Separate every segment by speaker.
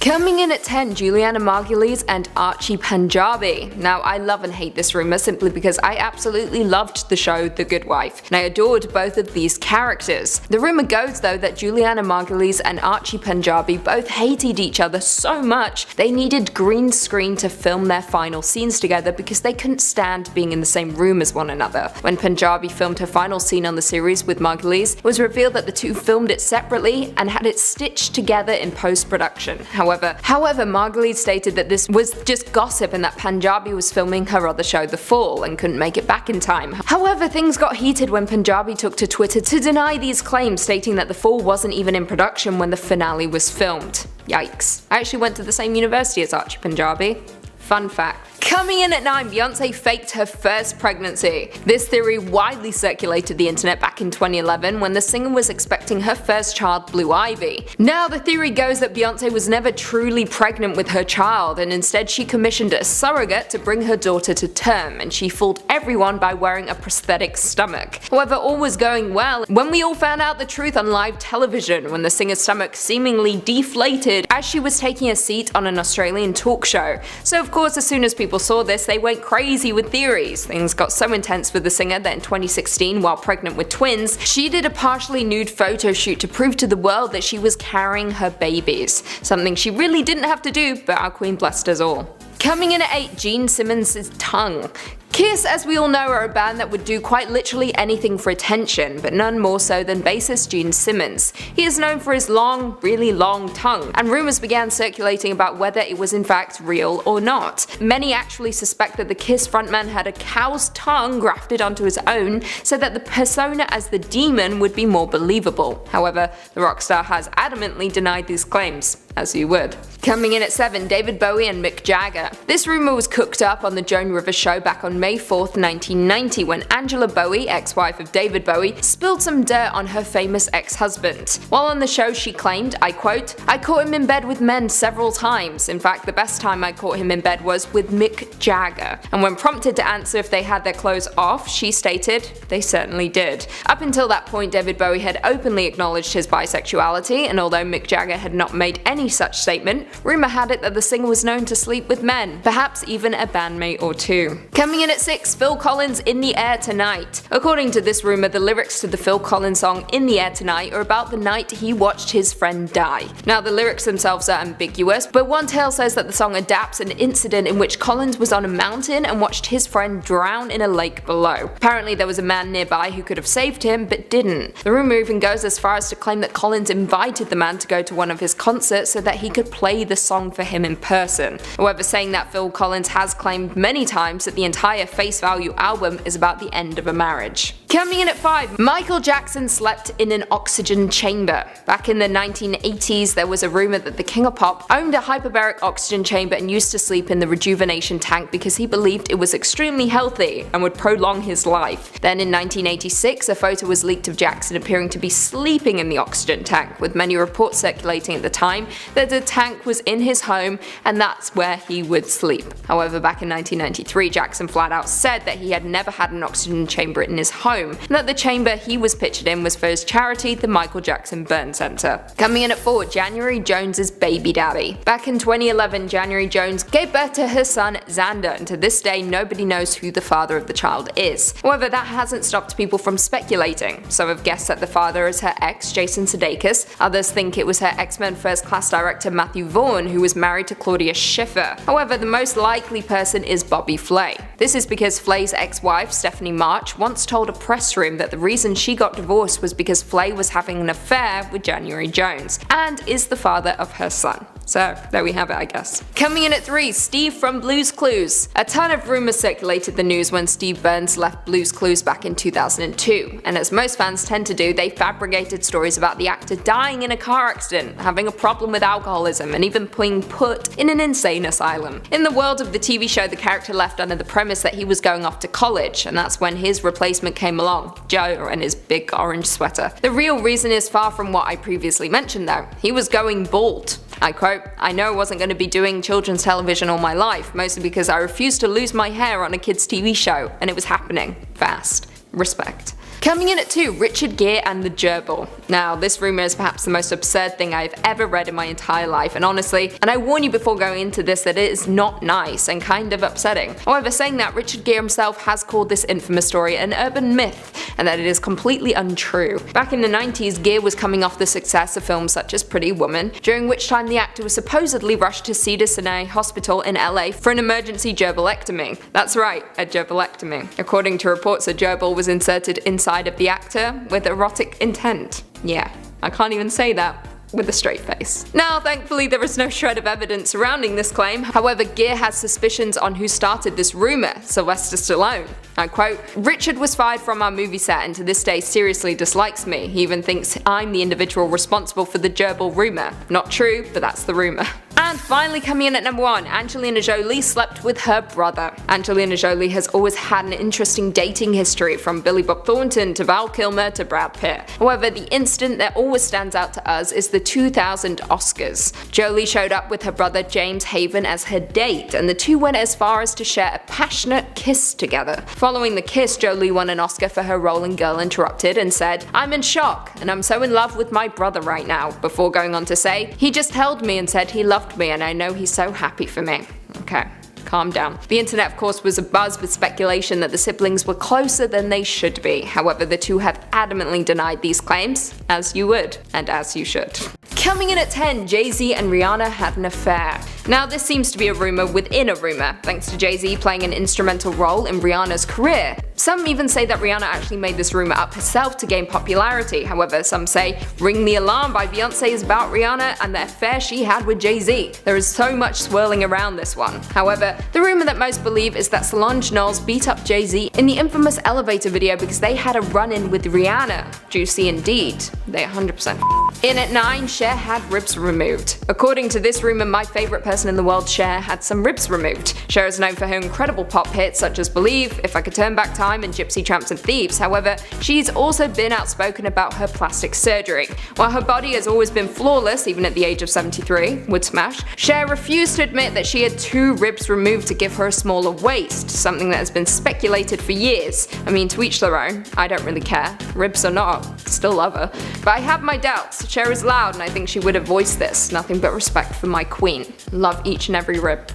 Speaker 1: Coming in at 10, Juliana Margulies and Archie Panjabi. Now, I love and hate this rumor simply because I absolutely loved the show The Good Wife, and I adored both of these characters. The rumor goes though that Juliana Margulies and Archie Panjabi both hated each other so much they needed green screen to film their final scenes together because they couldn't stand being in the same room as one another. When Panjabi filmed her final scene on the series with Margulies, it was revealed that the two filmed it separately and had it stitched together in post-production. However, Margulies stated that this was just gossip and that Panjabi was filming her other show The Fall and couldn't make it back in time. However, things got heated when Panjabi took to Twitter to deny these claims, stating that The Fall wasn't even in production when the finale was filmed. Yikes. I actually went to the same university as Archie Panjabi. Fun fact. Coming in at 9, Beyonce faked her first pregnancy. This theory widely circulated the internet back in 2011 when the singer was expecting her first child, Blue Ivy. Now the theory goes that Beyonce was never truly pregnant with her child, and instead she commissioned a surrogate to bring her daughter to term, and she fooled everyone by wearing a prosthetic stomach. However, all was going well when we all found out the truth on live television, when the singer's stomach seemingly deflated as she was taking a seat on an Australian talk show. So of course, as soon as people saw this, they went crazy with theories. Things got so intense with the singer that in 2016, while pregnant with twins, she did a partially nude photo shoot to prove to the world that she was carrying her babies. Something she really didn't have to do, but our queen blessed us all. Coming in at 8, Gene Simmons' tongue. Kiss, as we all know, are a band that would do quite literally anything for attention, but none more so than bassist Gene Simmons. He is known for his long, really long tongue, and rumors began circulating about whether it was in fact real or not. Many actually suspect that the Kiss frontman had a cow's tongue grafted onto his own so that the persona as the demon would be more believable. However, the rock star has adamantly denied these claims, as you would. Coming in at 7, David Bowie and Mick Jagger. This rumor was cooked up on the Joan Rivers show back on May 4th, 1990, when Angela Bowie, ex-wife of David Bowie, spilled some dirt on her famous ex-husband. While on the show she claimed, I quote, "I caught him in bed with men several times. In fact, the best time I caught him in bed was with Mick Jagger." And when prompted to answer if they had their clothes off, she stated, "They certainly did." Up until that point, David Bowie had openly acknowledged his bisexuality, and although Mick Jagger had not made any such statement, rumor had it that the singer was known to sleep with men, perhaps even a bandmate or two. Coming in at 6, Phil Collins' In the Air Tonight. According to this rumor, the lyrics to the Phil Collins song In the Air Tonight are about the night he watched his friend die. Now the lyrics themselves are ambiguous, but one tale says that the song adapts an incident in which Collins was on a mountain and watched his friend drown in a lake below. Apparently there was a man nearby who could have saved him, but didn't. The rumor even goes as far as to claim that Collins invited the man to go to one of his concerts so that he could play the song for him in person. However, saying that Phil Collins has claimed many times that the entire Face Value album is about the end of a marriage. Coming in at 5, Michael Jackson slept in an oxygen chamber. Back in the 1980s, there was a rumor that the King of Pop owned a hyperbaric oxygen chamber and used to sleep in the rejuvenation tank because he believed it was extremely healthy and would prolong his life. Then in 1986, a photo was leaked of Jackson appearing to be sleeping in the oxygen tank, with many reports circulating at the time that the tank was in his home and that's where he would sleep. However, back in 1993, Jackson flat out said that he had never had an oxygen chamber in his home, and that the chamber he was pictured in was for his charity, the Michael Jackson Burn Center. Coming in at 4, January Jones's baby daddy. Back in 2011, January Jones gave birth to her son Xander, and to this day nobody knows who the father of the child is. However, that hasn't stopped people from speculating. Some have guessed that the father is her ex, Jason Sudeikis. Others think it was her X-Men First Class director Matthew Vaughn, who was married to Claudia Schiffer. However, the most likely person is Bobby Flay. This is because Flay's ex-wife, Stephanie March, once told a press room that the reason she got divorced was because Flay was having an affair with January Jones, and is the father of her son. So, there we have it, I guess. Coming in at 3, Steve from Blue's Clues. A ton of rumors circulated the news when Steve Burns left Blue's Clues back in 2002, and as most fans tend to do, they fabricated stories about the actor dying in a car accident, having a problem with alcoholism, and even being put in an insane asylum. In the world of the TV show, the character left under the premise that he was going off to college, and that's when his replacement came along, Joe and his big orange sweater. The real reason is far from what I previously mentioned though. He was going bald. I quote, "I know I wasn't going to be doing children's television all my life, mostly because I refused to lose my hair on a kids TV show, and it was happening. Fast. Respect." Coming in at 2, Richard Gere and the gerbil. Now, this rumor is perhaps the most absurd thing I've ever read in my entire life, and honestly, and I warn you before going into this that it is not nice and kind of upsetting. However, saying that, Richard Gere himself has called this infamous story an urban myth, and that it is completely untrue. Back in the 90s, Gere was coming off the success of films such as Pretty Woman, during which time the actor was supposedly rushed to Cedars-Sinai Hospital in LA for an emergency gerbilectomy. That's right, a gerbilectomy. According to reports, a gerbil was inserted inside of the actor with erotic intent. Yeah, I can't even say that with a straight face. Now, thankfully, there is no shred of evidence surrounding this claim. However, Gere has suspicions on who started this rumor, Sylvester Stallone. I quote, "Richard was fired from our movie set and to this day seriously dislikes me. He even thinks I'm the individual responsible for the gerbil rumor. Not true, but that's the rumor." And finally, coming in at number 1, Angelina Jolie slept with her brother. Angelina Jolie has always had an interesting dating history, from Billy Bob Thornton to Val Kilmer to Brad Pitt. However, the incident that always stands out to us is the 2000 Oscars. Jolie showed up with her brother James Haven as her date, and the two went as far as to share a passionate kiss together. Following the kiss, Jolie won an Oscar for her role in Girl Interrupted and said, "I'm in shock, and I'm so in love with my brother right now," before going on to say, "He just held me and said he loved me, and I know he's so happy for me." Okay, calm down. The internet, of course, was abuzz with speculation that the siblings were closer than they should be. However, the two have adamantly denied these claims, as you would, and as you should. Coming in at 10, Jay-Z and Rihanna had an affair. Now, this seems to be a rumor within a rumor, thanks to Jay-Z playing an instrumental role in Rihanna's career. Some even say that Rihanna actually made this rumor up herself to gain popularity. However, some say Ring the Alarm by Beyonce is about Rihanna and the affair she had with Jay-Z. There is so much swirling around this one. However, the rumor that most believe is that Solange Knowles beat up Jay-Z in the infamous elevator video because they had a run-in with Rihanna. Juicy indeed. They 100%. In at 9, Cher had ribs removed. According to this rumor, my favorite person in the world, Cher, had some ribs removed. Cher is known for her incredible pop hits such as Believe, If I Could Turn Back Time, and Gypsy Tramps and Thieves. However, she's also been outspoken about her plastic surgery. While her body has always been flawless, even at the age of 73, would smash, Cher refused to admit that she had 2 ribs removed to give her a smaller waist, something that has been speculated for years. I mean, to each their own. I don't really care. Ribs or not, still love her. But I have my doubts. Cher is loud, and I think she would have voiced this. Nothing but respect for my queen. Love each and every rib.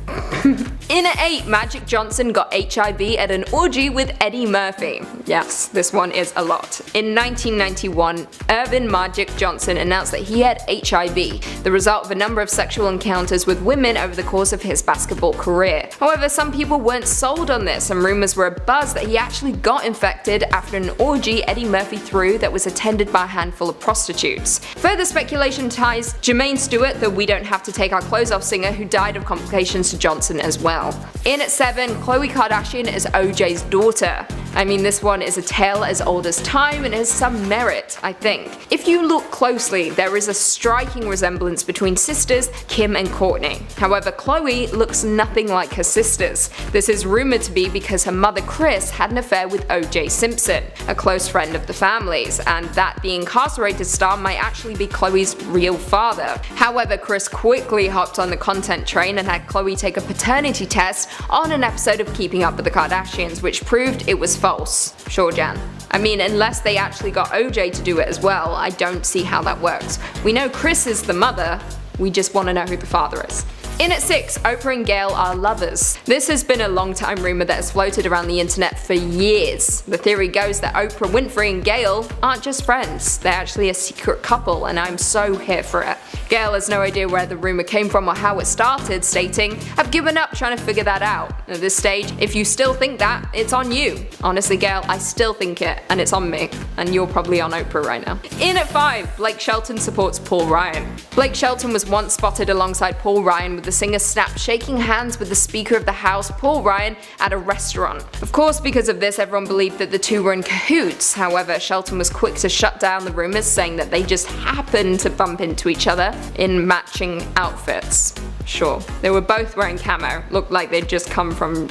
Speaker 1: In at 8, Magic Johnson got HIV at an orgy with Eddie Murphy. Yes, this one is a lot. In 1991, Irvin Magic Johnson announced that he had HIV, the result of a number of sexual encounters with women over the course of his basketball career. However, some people weren't sold on this, and rumors were abuzz that he actually got infected after an orgy Eddie Murphy threw that was attended by a handful of prostitutes. Further speculation ties Jermaine Stewart, the We Don't Have to Take Our Clothes Off singer, who died of complications to Johnson as well. In at 7, Khloe Kardashian is OJ's daughter. I mean, this one is a tale as old as time and has some merit, I think. If you look closely, there is a striking resemblance between sisters Kim and Kourtney. However, Khloe looks nothing like her sisters. This is rumored to be because her mother Kris had an affair with O.J. Simpson, a close friend of the family's, and that the incarcerated star might actually be Khloe's real father. However, Kris quickly hopped on the content train and had Khloe take a paternity test on an episode of Keeping Up with the Kardashians, which proved it was false. Sure, Jan. I mean, unless they actually got OJ to do it as well, I don't see how that works. We know Kris is the mother, we just want to know who the father is. In at 6, Oprah and Gayle are lovers. This has been a long time rumor that has floated around the internet for years. The theory goes that Oprah Winfrey and Gayle aren't just friends, they're actually a secret couple, and I'm so here for it. Gayle has no idea where the rumor came from or how it started, stating, "I've given up trying to figure that out. At this stage, if you still think that, it's on you. Honestly, Gayle, I still think it, and it's on me. And you're probably on Oprah right now." In at 5, Blake Shelton supports Paul Ryan. Blake Shelton was once spotted alongside Paul Ryan, with the singer snapped shaking hands with the Speaker of the House, Paul Ryan, at a restaurant. Of course, because of this, everyone believed that the two were in cahoots. However, Shelton was quick to shut down the rumors, saying that they just happened to bump into each other in matching outfits. Sure, they were both wearing camo, looked like they'd just come from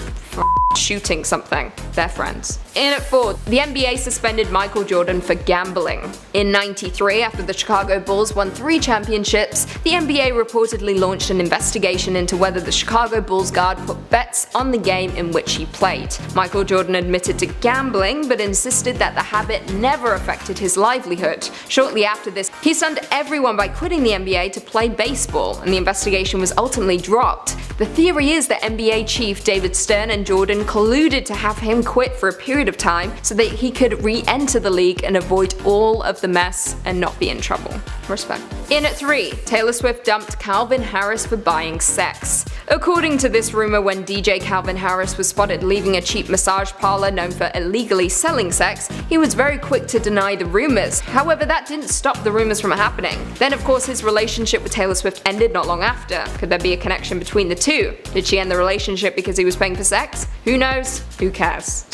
Speaker 1: shooting something. They're friends. In at 4, the NBA suspended Michael Jordan for gambling. In '93, after the Chicago Bulls won 3 championships, the NBA reportedly launched an investigation into whether the Chicago Bulls guard put bets on the game in which he played. Michael Jordan admitted to gambling, but insisted that the habit never affected his livelihood. Shortly after this, he stunned everyone by quitting the NBA to play baseball, and the investigation was ultimately dropped. The theory is that NBA chief David Stern and Jordan colluded to have him quit for a period of time so that he could re-enter the league and avoid all of the mess and not be in trouble. Respect. In at 3, Taylor Swift dumped Calvin Harris for buying sex. According to this rumor, when DJ Calvin Harris was spotted leaving a cheap massage parlor known for illegally selling sex, he was very quick to deny the rumors. However, that didn't stop the rumors from happening. Then of course his relationship with Taylor Swift ended not long after. Could there be a connection between the two? Did she end the relationship because he was paying for sex? Who knows? Who cares?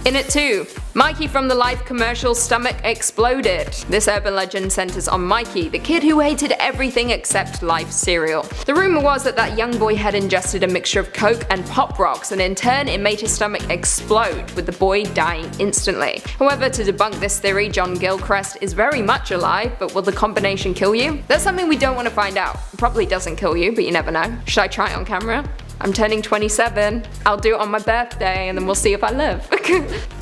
Speaker 1: In at 2, Mikey from the Life commercial stomach exploded. This urban legend centers on Mikey, the kid who hated everything except Life cereal. The rumor was that that young boy had ingested a mixture of Coke and Pop Rocks, and in turn it made his stomach explode, with the boy dying instantly. However, to debunk this theory, John Gilchrist is very much alive, but will the combination kill you? That's something we don't want to find out. It probably doesn't kill you, but you never know. Should I try it on camera? I'm turning 27. I'll do it on my birthday and then we'll see if I live.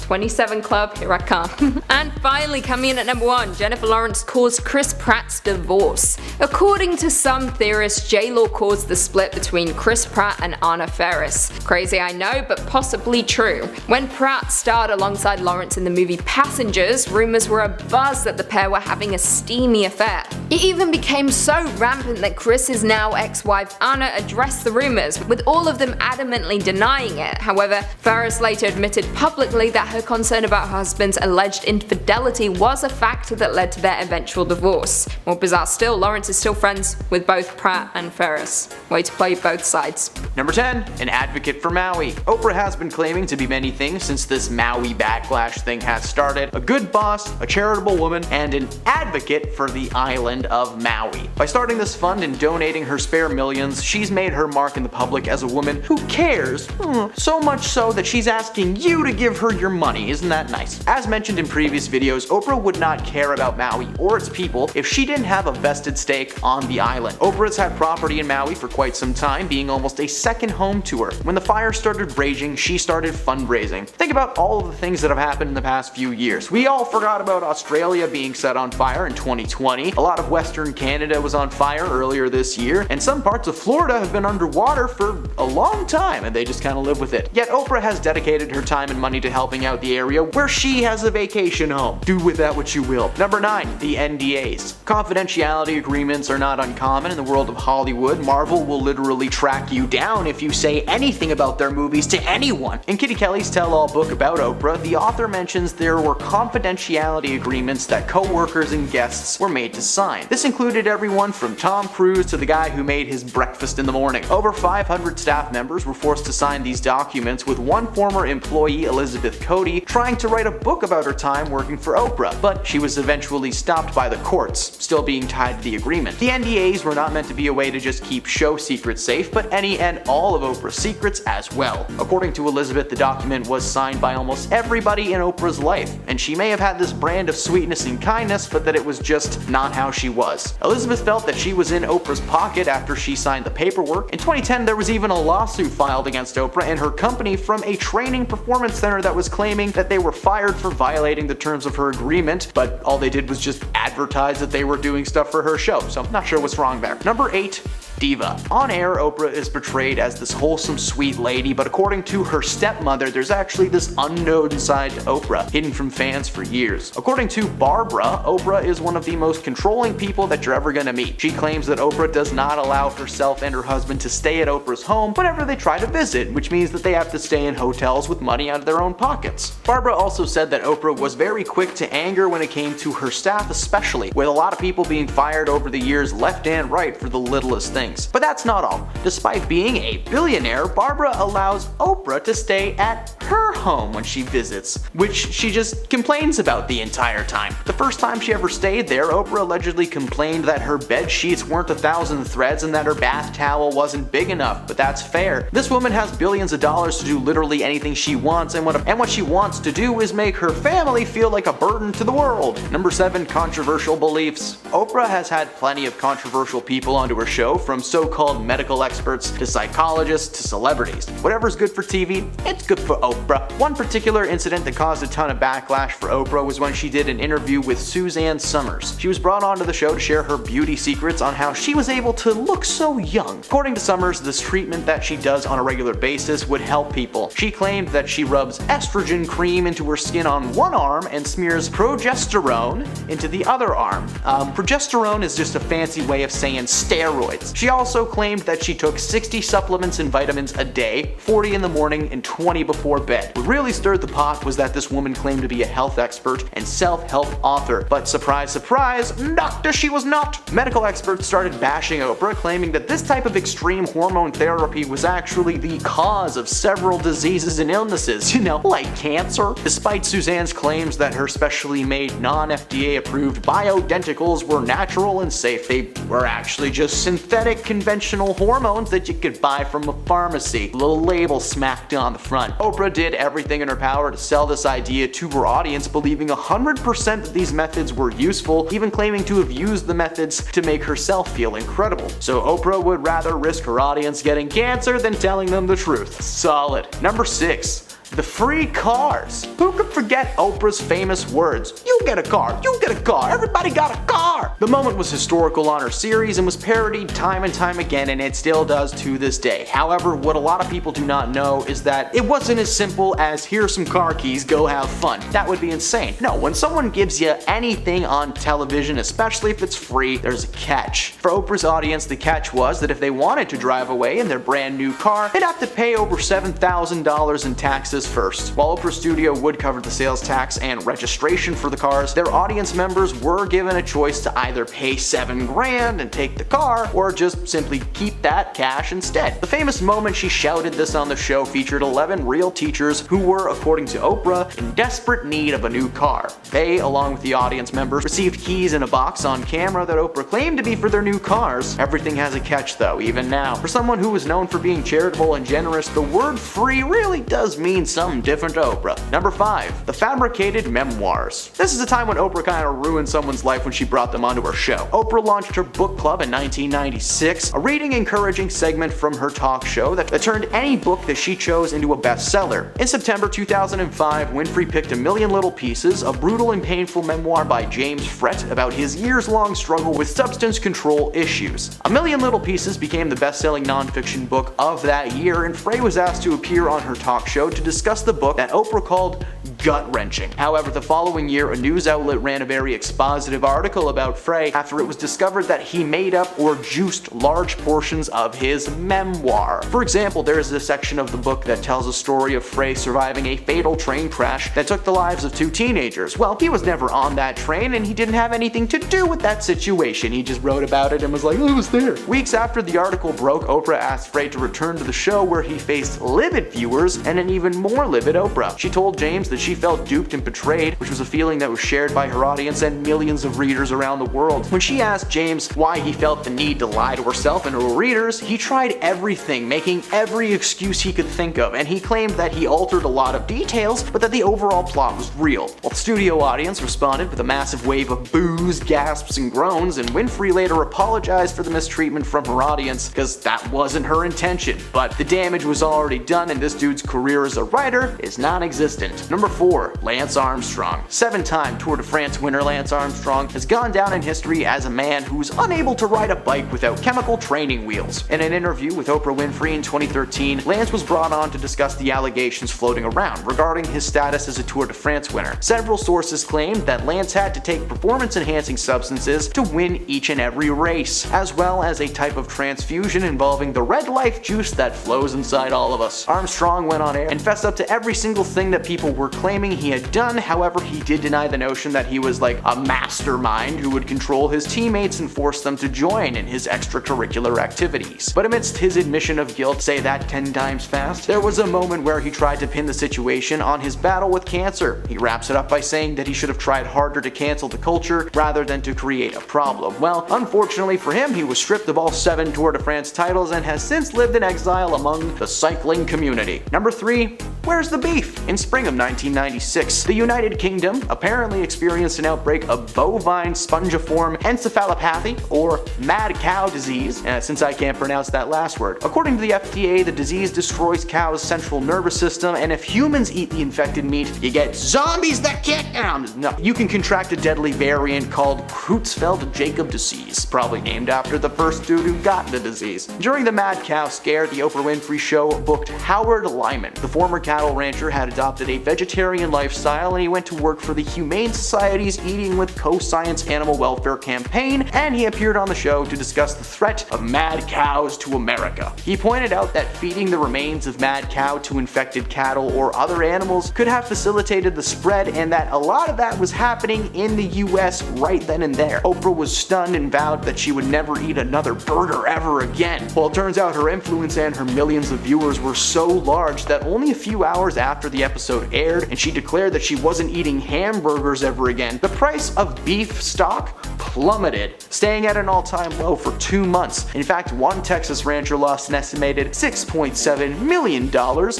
Speaker 1: 27 Club, here I come. And finally, coming in at number 1, Jennifer Lawrence caused Chris Pratt's divorce. According to some theorists, J-Lo caused the split between Chris Pratt and Anna Faris. Crazy I know, but possibly true. When Pratt starred alongside Lawrence in the movie Passengers, rumors were abuzz that the pair were having a steamy affair. It even became so rampant that Chris's now ex-wife Anna addressed the rumors, with all of them adamantly denying it. However, Faris later admitted publicly that her concern about her husband's alleged infidelity was a factor that led to their eventual divorce. More bizarre still, Lawrence is still friends with both Pratt and Faris. Way to play both sides.
Speaker 2: Number 10, an advocate for Maui. Oprah has been claiming to be many things since this Maui backlash thing has started. A good boss, a charitable woman, and an advocate for the island of Maui. By starting this fund and donating her spare millions, she's made her mark in the public as a woman who cares. So much so that she's asking you to give her your money. Isn't that nice? As mentioned in previous videos, Oprah would not care about Maui or its people if she didn't have a vested stake on the island. Oprah has had property in Maui for quite some time, being almost a second home to her. When the fire started raging, she started fundraising. Think about all of the things that have happened in the past few years. We all forgot about Australia being set on fire in 2020. A lot of Western Canada was on fire earlier this year, and some parts of Florida have been underwater for a long time, and they just kind of live with it. Yet Oprah has dedicated her time and money to helping out the area where she has a vacation home. Do with that what you will. Number 9, the NDAs. Confidentiality agreements are not uncommon in the world of Hollywood. Marvel will literally track you down if you say anything about their movies to anyone. In Kitty Kelly's tell-all book about Oprah, the author mentions there were confidentiality agreements that co-workers and guests were made to sign. This included everyone from Tom Cruise to the guy who made his breakfast in the morning. Over 500 staff members were forced to sign these documents, with one former employee, Elizabeth Cody, trying to write a book about her time working for Oprah, but she was eventually stopped by the courts, still being tied to the agreement. The NDAs were not meant to be a way to just keep show secrets safe, but any and all of Oprah's secrets as well. According to Elizabeth, the document was signed by almost everybody in Oprah's life, and she may have had this brand of sweetness and kindness, but that it was just not how she was. Elizabeth felt that she was in Oprah's pocket after she signed the paperwork. In 2010, there was even a lawsuit filed against Oprah and her company from a training performance center that was claiming that they were fired for violating the terms of her agreement, but all they did was just advertise that they were doing stuff for her show, so I'm not sure what's wrong there. Number 8, diva. On air, Oprah is portrayed as this wholesome, sweet lady, but according to her stepmother, there's actually this unknown side to Oprah, hidden from fans for years. According to Barbara, Oprah is one of the most controlling people that you're ever gonna meet. She claims that Oprah does not allow herself and her husband to stay at Oprah's home whenever they try to visit, which means that they have to stay in hotels with money out of their own pockets. Barbara also said that Oprah was very quick to anger when it came to her staff especially, with a lot of people being fired over the years left and right for the littlest thing. things. But that's not all. Despite being a billionaire, Barbara allows Oprah to stay at her home when she visits, which she just complains about the entire time. The first time she ever stayed there, Oprah allegedly complained that her bed sheets weren't 1,000 threads and that her bath towel wasn't big enough, but that's fair. This woman has billions of dollars to do literally anything she wants, and what she wants to do is make her family feel like a burden to the world. Number 7. Controversial beliefs. Oprah has had plenty of controversial people onto her show, from so-called medical experts to psychologists to celebrities. Whatever's good for TV, it's good for Oprah. One particular incident that caused a ton of backlash for Oprah was when she did an interview with Suzanne Summers. She was brought onto the show to share her beauty secrets on how she was able to look so young. According to Summers, this treatment that she does on a regular basis would help people. She claimed that she rubs estrogen cream into her skin on one arm and smears progesterone into the other arm. Progesterone is just a fancy way of saying steroids. She also claimed that she took 60 supplements and vitamins a day, 40 in the morning and 20 before bed. What really stirred the pot was that this woman claimed to be a health expert and self-help author, but surprise, surprise, doctor, she was not. Medical experts started bashing Oprah, claiming that this type of extreme hormone therapy was actually the cause of several diseases and illnesses, like cancer. Despite Suzanne's claims that her specially made non-FDA approved bioidenticals were natural and safe, they were actually just synthetic conventional hormones that you could buy from a pharmacy. A little label smacked on the front. Oprah did everything in her power to sell this idea to her audience, believing 100% that these methods were useful, even claiming to have used the methods to make herself feel incredible. So Oprah would rather risk her audience getting cancer than telling them the truth. Solid. Number 6. The free cars. Who could forget Oprah's famous words? You get a car, you get a car, everybody got a car! The moment was historical on her series and was parodied time and time again, and it still does to this day. However, what a lot of people do not know is that it wasn't as simple as here's some car keys, go have fun. That would be insane. No, when someone gives you anything on television, especially if it's free, there's a catch. For Oprah's audience, the catch was that if they wanted to drive away in their brand new car, they'd have to pay over $7,000 in taxes first. While Oprah's studio would cover the sales tax and registration for the cars, their audience members were given a choice to either pay $7 grand and take the car, or just simply keep that cash instead. The famous moment she shouted this on the show featured 11 real teachers who were, according to Oprah, in desperate need of a new car. They, along with the audience members, received keys in a box on camera that Oprah claimed to be for their new cars. Everything has a catch though, even now. For someone who was known for being charitable and generous, the word free really does mean something different to Oprah. Number 5. The fabricated memoirs. This is a time when Oprah kind of ruined someone's life when she brought them onto her show. Oprah launched her book club in 1996, a reading encouraging segment from her talk show that turned any book that she chose into a bestseller. In September 2005, Winfrey picked A Million Little Pieces, a brutal and painful memoir by James Frett about his years-long struggle with substance control issues. A Million Little Pieces became the best-selling nonfiction book of that year, and Frey was asked to appear on her talk show to discuss the book that Oprah called gut-wrenching. However, the following year, a news outlet ran a very expositive article about Frey after it was discovered that he made up or juiced large portions of his memoir. For example, there is a section of the book that tells a story of Frey surviving a fatal train crash that took the lives of 2 teenagers. Well, he was never on that train and he didn't have anything to do with that situation. He just wrote about it and was like, I was there. Weeks after the article broke, Oprah asked Frey to return to the show, where he faced livid viewers and an even more livid Oprah. She told James that she felt duped and betrayed, which was a feeling that was shared by her audience and millions of readers around the world. When she asked James why he felt the need to lie to herself and her readers, he tried everything, making every excuse he could think of, and he claimed that he altered a lot of details, but that the overall plot was real. While the studio audience responded with a massive wave of boos, gasps, and groans, and Winfrey later apologized for the mistreatment from her audience, because that wasn't her intention. But the damage was already done, and this dude's career as a writer is non-existent. Number 4. Lance Armstrong. 7-time Tour de France winner Lance Armstrong has gone down in history as a man who's unable to ride a bike without chemical training wheels. In an interview with Oprah Winfrey in 2013, Lance was brought on to discuss the allegations floating around regarding his status as a Tour de France winner. Several sources claimed that Lance had to take performance-enhancing substances to win each and every race, as well as a type of transfusion involving the red life juice that flows inside all of us. Armstrong went on air and fessed up to every single thing that people were claiming claiming he had done. However, he did deny the notion that he was like a mastermind who would control his teammates and force them to join in his extracurricular activities. But amidst his admission of guilt, say that 10 times fast, there was a moment where he tried to pin the situation on his battle with cancer. He wraps it up by saying that he should have tried harder to cancel the culture rather than to create a problem. Well, unfortunately for him, he was stripped of all 7 Tour de France titles and has since lived in exile among the cycling community. Number 3. Where's the beef? In spring of 1996, the United Kingdom apparently experienced an outbreak of bovine spongiform encephalopathy, or mad cow disease, since I can't pronounce that last word. According to the FDA, the disease destroys cows' central nervous system, and if humans eat the infected meat, you get zombies that can't count. No, you can contract a deadly variant called Creutzfeldt-Jakob disease, probably named after the first dude who got the disease. During the mad cow scare, the Oprah Winfrey Show booked Howard Lyman. The former cattle rancher had adopted a vegetarian lifestyle, and he went to work for the Humane Society's Eating with Co-Science Animal Welfare campaign, and he appeared on the show to discuss the threat of mad cows to America. He pointed out that feeding the remains of mad cow to infected cattle or other animals could have facilitated the spread, and that a lot of that was happening in the US right then and there. Oprah was stunned and vowed that she would never eat another burger ever again. Well, it turns out her influence and her millions of viewers were so large that only a few hours after the episode aired and she declared that she wasn't eating hamburgers ever again, the price of beef stock plummeted, staying at an all-time low for 2 months. In fact, one Texas rancher lost an estimated $6.7 million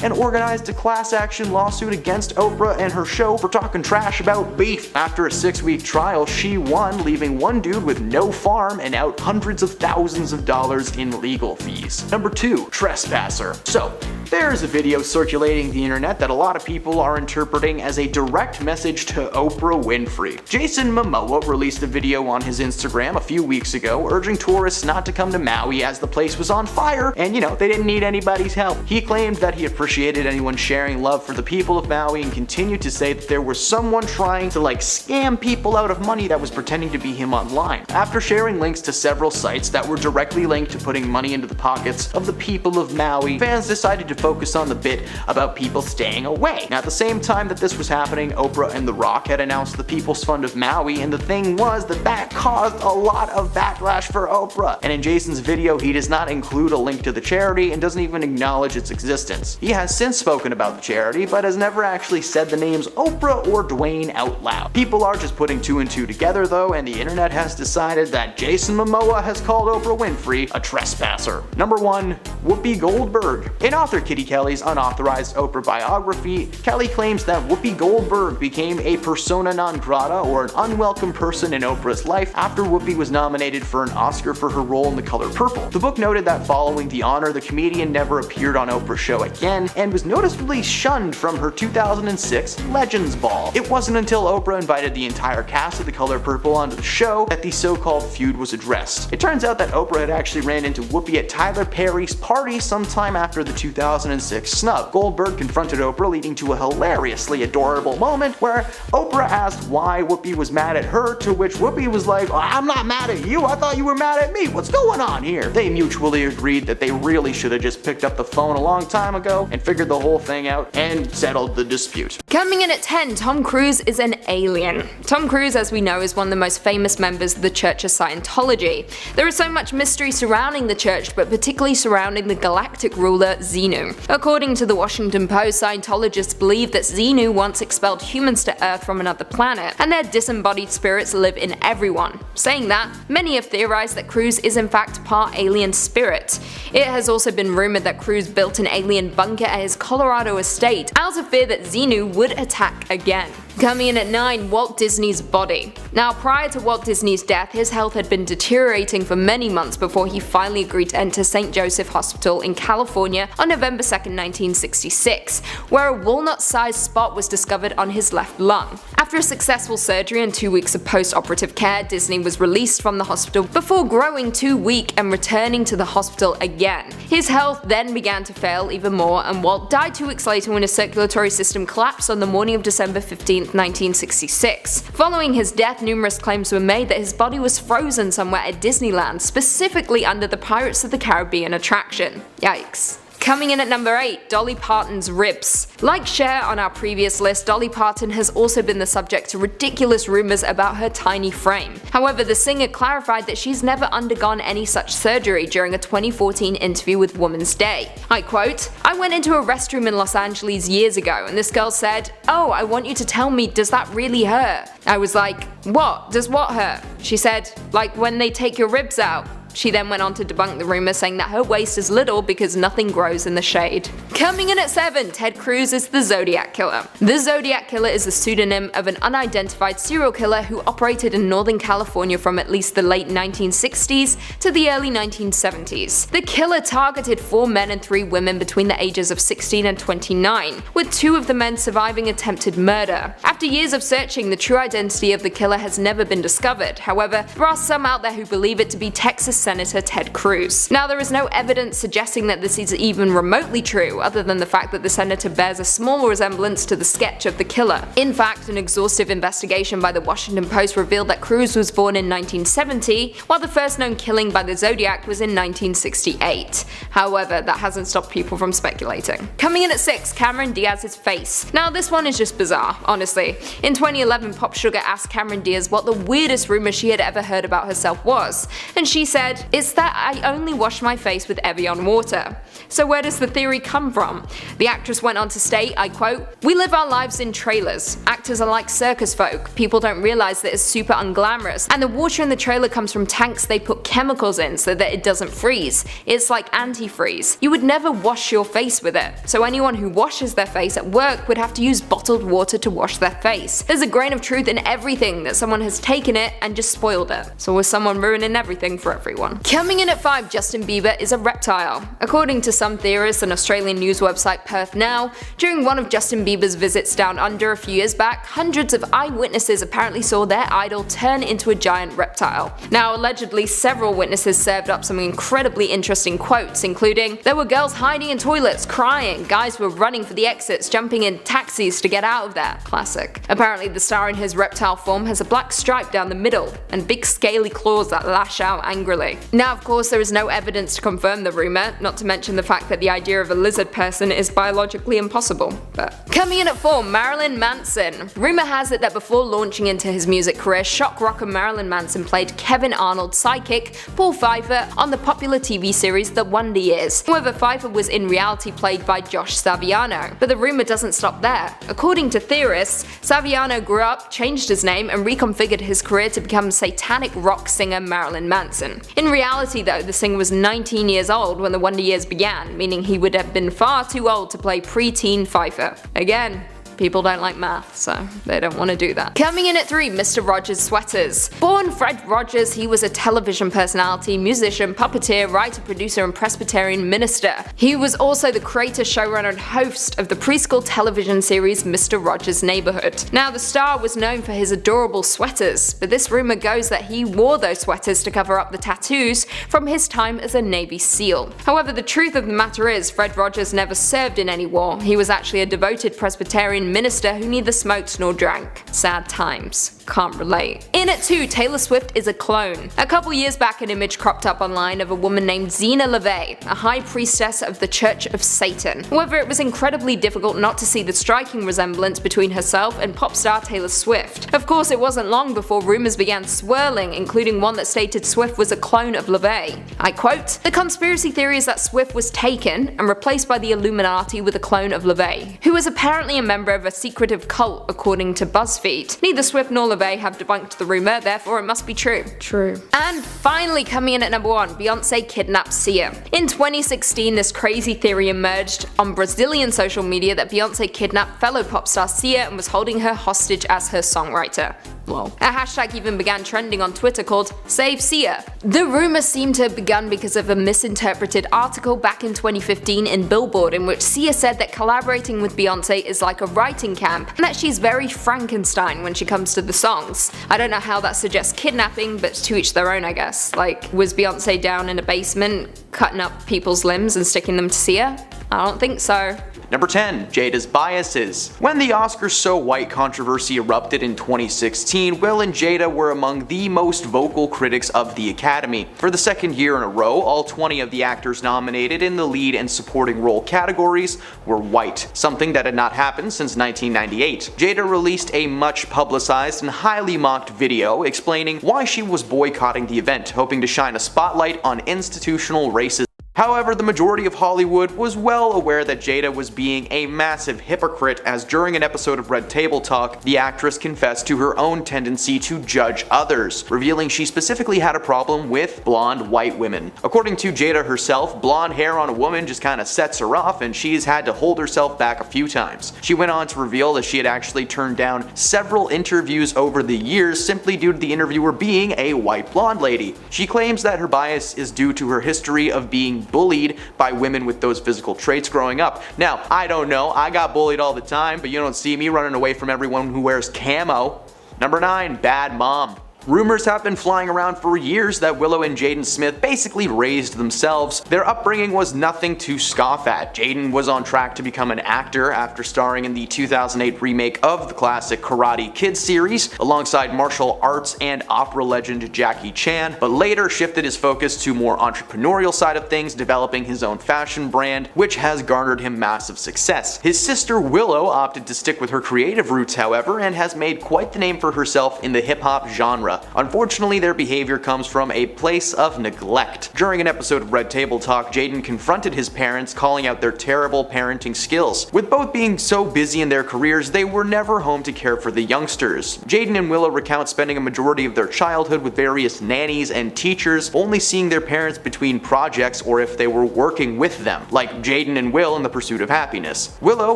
Speaker 2: and organized a class action lawsuit against Oprah and her show for talking trash about beef. After a 6-week trial, she won, leaving one dude with no farm and out hundreds of thousands of dollars in legal fees. Number 2. Trespasser. So, there's a video circulating the internet that a lot of people are interpreting as a direct message to Oprah Winfrey. Jason Momoa released a video on his Instagram a few weeks ago urging tourists not to come to Maui as the place was on fire and, they didn't need anybody's help. He claimed that he appreciated anyone sharing love for the people of Maui and continued to say that there was someone trying to scam people out of money that was pretending to be him online. After sharing links to several sites that were directly linked to putting money into the pockets of the people of Maui, fans decided to focus on the bit about people staying away. Now, at the same time that this was happening, Oprah and The Rock had announced the People's Fund of Maui, and the thing was that caused a lot of backlash for Oprah. And in Jason's video, he does not include a link to the charity and doesn't even acknowledge its existence. He has since spoken about the charity, but has never actually said the names Oprah or Dwayne out loud. People are just putting 2 and 2 together though, and the internet has decided that Jason Momoa has called Oprah Winfrey a trespasser. Number 1. Whoopi Goldberg. In author Kitty Kelly's unauthorized Oprah biography, Kelly claims that Whoopi Goldberg became a persona non grata, or an unwelcome person in Oprah's life, after Whoopi was nominated for an Oscar for her role in The Color Purple. The book noted that following the honor, the comedian never appeared on Oprah's show again and was noticeably shunned from her 2006 Legends Ball. It wasn't until Oprah invited the entire cast of The Color Purple onto the show that the so-called feud was addressed. It turns out that Oprah had actually ran into Whoopi at Tyler Perry's party sometime after the 2006 snub. Goldberg confronted Oprah, leading to a hilariously adorable moment where Oprah asked why Whoopi was mad at her, to which Whoopi was like, "I'm not mad at you, I thought you were mad at me, what's going on here?" They mutually agreed that they really should have just picked up the phone a long time ago and figured the whole thing out and settled the dispute.
Speaker 1: Coming in at 10, Tom Cruise is an alien. Tom Cruise, as we know, is one of the most famous members of the Church of Scientology. There is so much mystery surrounding the church, but particularly surrounding the galactic ruler Xenu. According to the Washington Post, Scientologists believe that Xenu once expelled humans to Earth from another planet, and their disembodied spirits live in everyone. Saying that, many have theorized that Cruise is in fact part alien spirit. It has also been rumored that Cruise built an alien bunker at his Colorado estate out of fear that Xenu would attack again. Coming in at 9, Walt Disney's body. Now, prior to Walt Disney's death, his health had been deteriorating for many months before he finally agreed to enter St. Joseph Hospital in California on November 2, 1966, where a walnut-sized spot was discovered on his left lung. After a successful surgery and 2 weeks of post-operative care, Disney was released from the hospital before growing too weak and returning to the hospital again. His health then began to fail even more, and Walt died 2 weeks later when his circulatory system collapsed on the morning of December 15, 1966. Following his death, numerous claims were made that his body was frozen somewhere at Disneyland, specifically under the Pirates of the Caribbean attraction. Yikes. Coming in at number 8, Dolly Parton's ribs. Like Cher on our previous list, Dolly Parton has also been the subject to ridiculous rumors about her tiny frame. However, the singer clarified that she's never undergone any such surgery during a 2014 interview with Woman's Day. I quote, "I went into a restroom in Los Angeles years ago and this girl said, 'Oh, I want you to tell me, does that really hurt?' I was like, 'What? Does what hurt?' She said, 'Like when they take your ribs out.'" She then went on to debunk the rumor, saying that her waist is little because nothing grows in the shade. Coming in at 7, Ted Cruz is the Zodiac Killer. The Zodiac Killer is a pseudonym of an unidentified serial killer who operated in Northern California from at least the late 1960s to the early 1970s. The killer targeted 4 men and 3 women between the ages of 16 and 29, with 2 of the men surviving attempted murder. After years of searching, the true identity of the killer has never been discovered. However, there are some out there who believe it to be Texas Senator Ted Cruz. Now, there is no evidence suggesting that this is even remotely true, other than the fact that the senator bears a small resemblance to the sketch of the killer. In fact, an exhaustive investigation by the Washington Post revealed that Cruz was born in 1970, while the first known killing by the Zodiac was in 1968. However, that hasn't stopped people from speculating. Coming in at 6, Cameron Diaz's face. Now, this one is just bizarre, honestly. In 2011, Pop Sugar asked Cameron Diaz what the weirdest rumor she had ever heard about herself was, and she said, "It's that I only wash my face with Evian water." So where does the theory come from? The actress went on to state, I quote, "We live our lives in trailers. Actors are like circus folk. People don't realize that it's super unglamorous. And the water in the trailer comes from tanks they put chemicals in so that it doesn't freeze. It's like antifreeze. You would never wash your face with it. So anyone who washes their face at work would have to use bottled water to wash their face. There's a grain of truth in everything that someone has taken it and just spoiled it. So was someone ruining everything for everyone?" Coming in at 5, Justin Bieber is a reptile. According to some theorists and Australian news website Perth Now, during one of Justin Bieber's visits down under a few years back, hundreds of eyewitnesses apparently saw their idol turn into a giant reptile. Now, allegedly, several witnesses served up some incredibly interesting quotes, including, "There were girls hiding in toilets, crying, guys were running for the exits, jumping in taxis to get out of there." Classic. Apparently, the star in his reptile form has a black stripe down the middle, and big scaly claws that lash out angrily. Now, of course, there is no evidence to confirm the rumor, not to mention the fact that the idea of a lizard person is biologically impossible. But coming in at 4, Marilyn Manson. Rumor has it that before launching into his music career, shock rocker Marilyn Manson played Kevin Arnold's sidekick, Paul Pfeiffer, on the popular TV series The Wonder Years. However, Pfeiffer was in reality played by Josh Saviano. But the rumor doesn't stop there. According to theorists, Saviano grew up, changed his name, and reconfigured his career to become satanic rock singer Marilyn Manson. In reality though, the singer was 19 years old when the Wonder Years began, meaning he would have been far too old to play pre-teen Pfeiffer. Again, people don't like math, so they don't want to do that. Coming in at 3, Mr. Rogers' sweaters. Born Fred Rogers, he was a television personality, musician, puppeteer, writer, producer, and Presbyterian minister. He was also the creator, showrunner, and host of the preschool television series Mr. Rogers' Neighborhood. Now, the star was known for his adorable sweaters, but this rumor goes that he wore those sweaters to cover up the tattoos from his time as a Navy SEAL. However, the truth of the matter is, Fred Rogers never served in any war. He was actually a devoted Presbyterian minister who neither smoked nor drank. Sad times. Can't relate. In at 2, Taylor Swift is a clone. A couple years back, an image cropped up online of a woman named Zena LaVey, a high priestess of the Church of Satan. However, it was incredibly difficult not to see the striking resemblance between herself and pop star Taylor Swift. Of course, it wasn't long before rumors began swirling, including one that stated Swift was a clone of LaVey. I quote, "The conspiracy theory is that Swift was taken and replaced by the Illuminati with a clone of LaVey, who is apparently a member of a secretive cult, according to BuzzFeed. Neither Swift nor LaVey have debunked the rumor, therefore it must be true." True. And finally, coming in at number 1, Beyonce kidnapped Sia. In 2016, this crazy theory emerged on Brazilian social media that Beyonce kidnapped fellow pop star Sia and was holding her hostage as her songwriter. Lol. A hashtag even began trending on Twitter called Save Sia. The rumor seemed to have begun because of a misinterpreted article back in 2015 in Billboard in which Sia said that collaborating with Beyonce is like a writing camp and that she's very Frankenstein when she comes to the songs. I don't know how that suggests kidnapping, but to each their own, I guess. Like, was Beyonce down in a basement cutting up people's limbs and sticking them to Sia? I don't think so.
Speaker 2: Number 10. Jada's biases. When the Oscars So White controversy erupted in 2016, Will and Jada were among the most vocal critics of the Academy. For the second year in a row, all 20 of the actors nominated in the lead and supporting role categories were white, something that had not happened since 1998. Jada released a much publicized and highly mocked video explaining why she was boycotting the event, hoping to shine a spotlight on institutional racism. However, the majority of Hollywood was well aware that Jada was being a massive hypocrite, as during an episode of Red Table Talk, the actress confessed to her own tendency to judge others, revealing she specifically had a problem with blonde white women. According to Jada herself, blonde hair on a woman just kinda sets her off, and she's had to hold herself back a few times. She went on to reveal that she had actually turned down several interviews over the years simply due to the interviewer being a white blonde lady. She claims that her bias is due to her history of being bullied by women with those physical traits growing up. Now, I don't know, I got bullied all the time, but you don't see me running away from everyone who wears camo. Number 9. Bad mom. Rumors have been flying around for years that Willow and Jaden Smith basically raised themselves. Their upbringing was nothing to scoff at. Jaden was on track to become an actor after starring in the 2008 remake of the classic Karate Kid series, alongside martial arts and opera legend Jackie Chan, but later shifted his focus to more entrepreneurial side of things, developing his own fashion brand, which has garnered him massive success. His sister Willow opted to stick with her creative roots, however, and has made quite the name for herself in the hip-hop genre. Unfortunately, their behavior comes from a place of neglect. During an episode of Red Table Talk, Jaden confronted his parents, calling out their terrible parenting skills. With both being so busy in their careers, they were never home to care for the youngsters. Jaden and Willow recount spending a majority of their childhood with various nannies and teachers, only seeing their parents between projects or if they were working with them, like Jaden and Will in The Pursuit of Happiness. Willow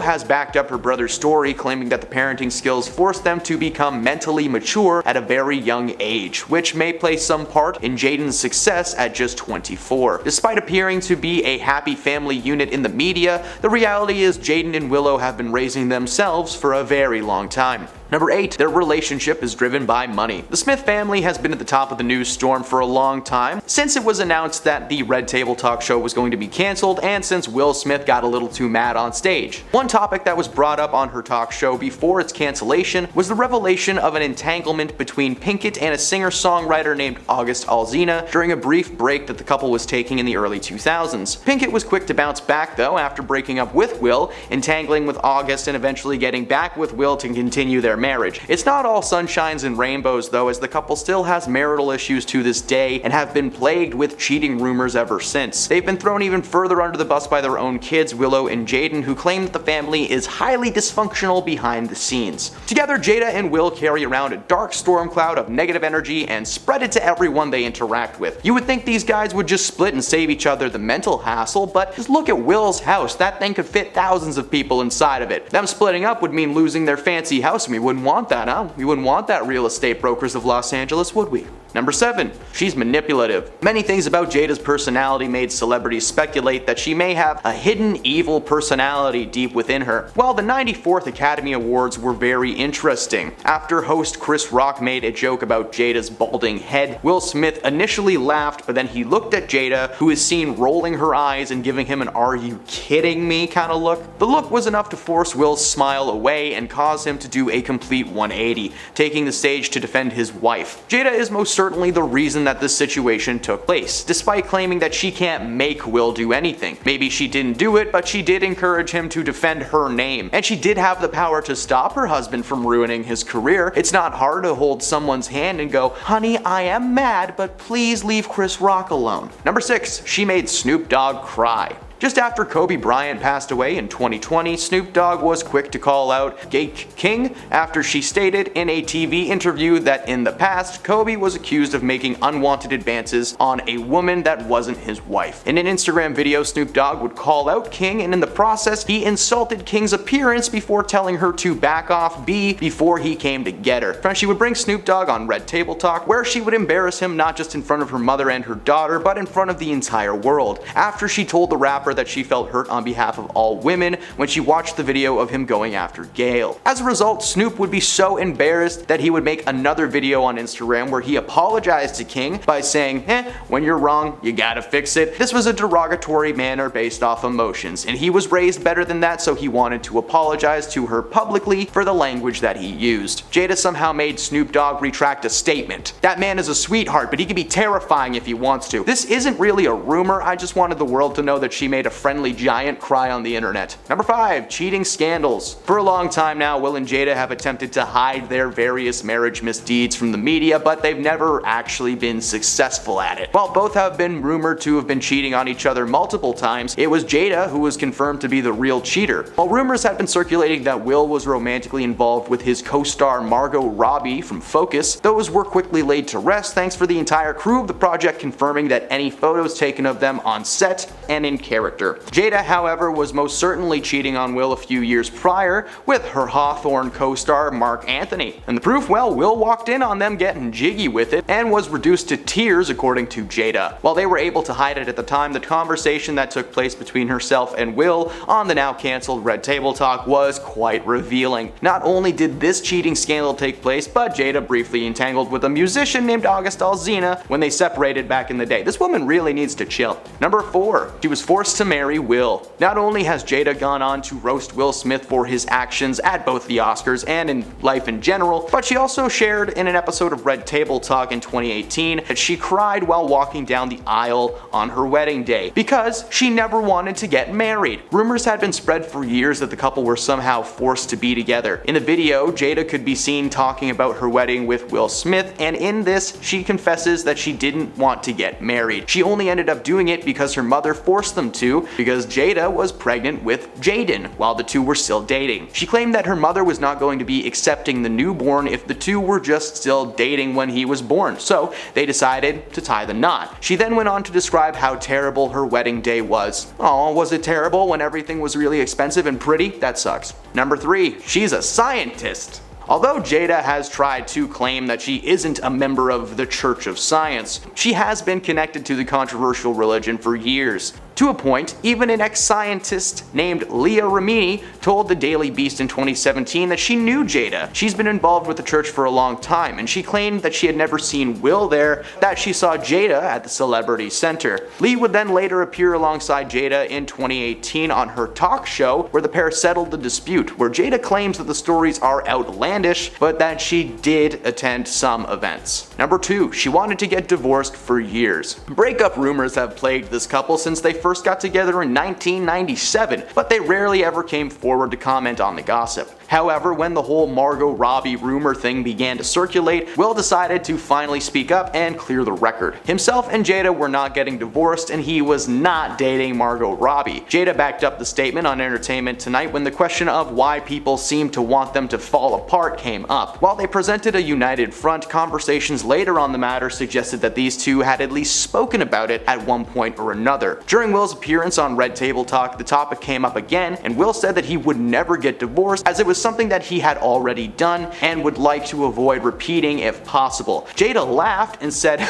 Speaker 2: has backed up her brother's story, claiming that the parenting skills forced them to become mentally mature at a very young age, which may play some part in Jaden's success at just 24. Despite appearing to be a happy family unit in the media, the reality is Jaden and Willow have been raising themselves for a very long time. Number 8. Their relationship is driven by money. The Smith family has been at the top of the news storm for a long time, since it was announced that the Red Table Talk show was going to be cancelled, and since Will Smith got a little too mad on stage. One topic that was brought up on her talk show before its cancellation was the revelation of an entanglement between Pinkett and a singer-songwriter named August Alsina during a brief break that the couple was taking in the early 2000s. Pinkett was quick to bounce back though after breaking up with Will, entangling with August, and eventually getting back with Will to continue their marriage. It's not all sunshines and rainbows though, as the couple still has marital issues to this day and have been plagued with cheating rumors ever since. They've been thrown even further under the bus by their own kids, Willow and Jaden, who claim that the family is highly dysfunctional behind the scenes. Together, Jada and Will carry around a dark storm cloud of negative energy and spread it to everyone they interact with. You would think these guys would just split and save each other the mental hassle, but just look at Will's house. That thing could fit thousands of people inside of it. Them splitting up would mean losing their fancy house, and we wouldn't want that, huh? We wouldn't want that, real estate brokers of Los Angeles, would we? Number 7. She's manipulative. Many things about Jada's personality made celebrities speculate that she may have a hidden evil personality deep within her. Well, the 94th Academy Awards were very interesting. After host Chris Rock made a joke about Jada's balding head, Will Smith initially laughed, but then he looked at Jada, who is seen rolling her eyes and giving him an "are you kidding me" kind of look. The look was enough to force Will's smile away and cause him to do a complete 180, taking the stage to defend his wife. Jada is most certainly the reason that this situation took place, despite claiming that she can't make Will do anything. Maybe she didn't do it, but she did encourage him to defend her name, and she did have the power to stop her husband from ruining his career. It's not hard to hold someone's hand and go, "Honey, I am mad, but please leave Chris Rock alone." Number 6. She made Snoop Dogg cry. Just after Kobe Bryant passed away in 2020, Snoop Dogg was quick to call out Gate King after she stated in a TV interview that in the past, Kobe was accused of making unwanted advances on a woman that wasn't his wife. In an Instagram video, Snoop Dogg would call out King, and in the process, he insulted King's appearance before telling her to back off before he came to get her. She would bring Snoop Dogg on Red Table Talk, where she would embarrass him not just in front of her mother and her daughter, but in front of the entire world. After she told the rapper rapper that she felt hurt on behalf of all women when she watched the video of him going after Gayle. As a result, Snoop would be so embarrassed that he would make another video on Instagram where he apologized to King by saying, when you're wrong, you gotta fix it. This was a derogatory manner based off emotions, and he was raised better than that, so he wanted to apologize to her publicly for the language that he used. Jada somehow made Snoop Dogg retract a statement. That man is a sweetheart, but he can be terrifying if he wants to. This isn't really a rumor, I just wanted the world to know that she made a friendly giant cry on the internet. Number 5. Cheating scandals. For a long time now, Will and Jada have attempted to hide their various marriage misdeeds from the media, but they've never actually been successful at it. While both have been rumored to have been cheating on each other multiple times, it was Jada who was confirmed to be the real cheater. While rumors have been circulating that Will was romantically involved with his co-star Margot Robbie from Focus, those were quickly laid to rest thanks for the entire crew of the project confirming that any photos taken of them on set and in character. Jada, however, was most certainly cheating on Will a few years prior with her Hawthorne co-star Mark Anthony. And the proof? Well, Will walked in on them getting jiggy with it and was reduced to tears according to Jada. While they were able to hide it at the time, the conversation that took place between herself and Will on the now cancelled Red Table Talk was quite revealing. Not only did this cheating scandal take place, but Jada briefly entangled with a musician named August Alsina when they separated back in the day. This woman really needs to chill. Number 4. She was forced to marry Will. Not only has Jada gone on to roast Will Smith for his actions at both the Oscars and in life in general, but she also shared in an episode of Red Table Talk in 2018 that she cried while walking down the aisle on her wedding day because she never wanted to get married. Rumors had been spread for years that the couple were somehow forced to be together. In the video, Jada could be seen talking about her wedding with Will Smith, and in this, she confesses that she didn't want to get married. She only ended up doing it because her mother forced them to, because Jada was pregnant with Jaden while the two were still dating. She claimed that her mother was not going to be accepting the newborn if the two were just still dating when he was born, so they decided to tie the knot. She then went on to describe how terrible her wedding day was. Oh, was it terrible when everything was really expensive and pretty? That sucks. Number 3. She's a scientist. Although Jada has tried to claim that she isn't a member of the Church of Science, she has been connected to the controversial religion for years. To a point, even an ex-scientist named Leah Remini told the Daily Beast in 2017 that she knew Jada. She's been involved with the church for a long time, and she claimed that she had never seen Will there, that she saw Jada at the Celebrity Center. Lee would then later appear alongside Jada in 2018 on her talk show, where the pair settled the dispute, where Jada claims that the stories are outlandish, but that she did attend some events. Number 2. She wanted to get divorced for years. Breakup rumors have plagued this couple since they first got together in 1997, but they rarely ever came forward to comment on the gossip. However, when the whole Margot Robbie rumor thing began to circulate, Will decided to finally speak up and clear the record. Himself and Jada were not getting divorced, and he was not dating Margot Robbie. Jada backed up the statement on Entertainment Tonight when the question of why people seemed to want them to fall apart came up. While they presented a united front, conversations later on the matter suggested that these two had at least spoken about it at one point or another. During Will's appearance on Red Table Talk, the topic came up again, and Will said that he would never get divorced as it was something that he had already done and would like to avoid repeating if possible. Jada laughed and said,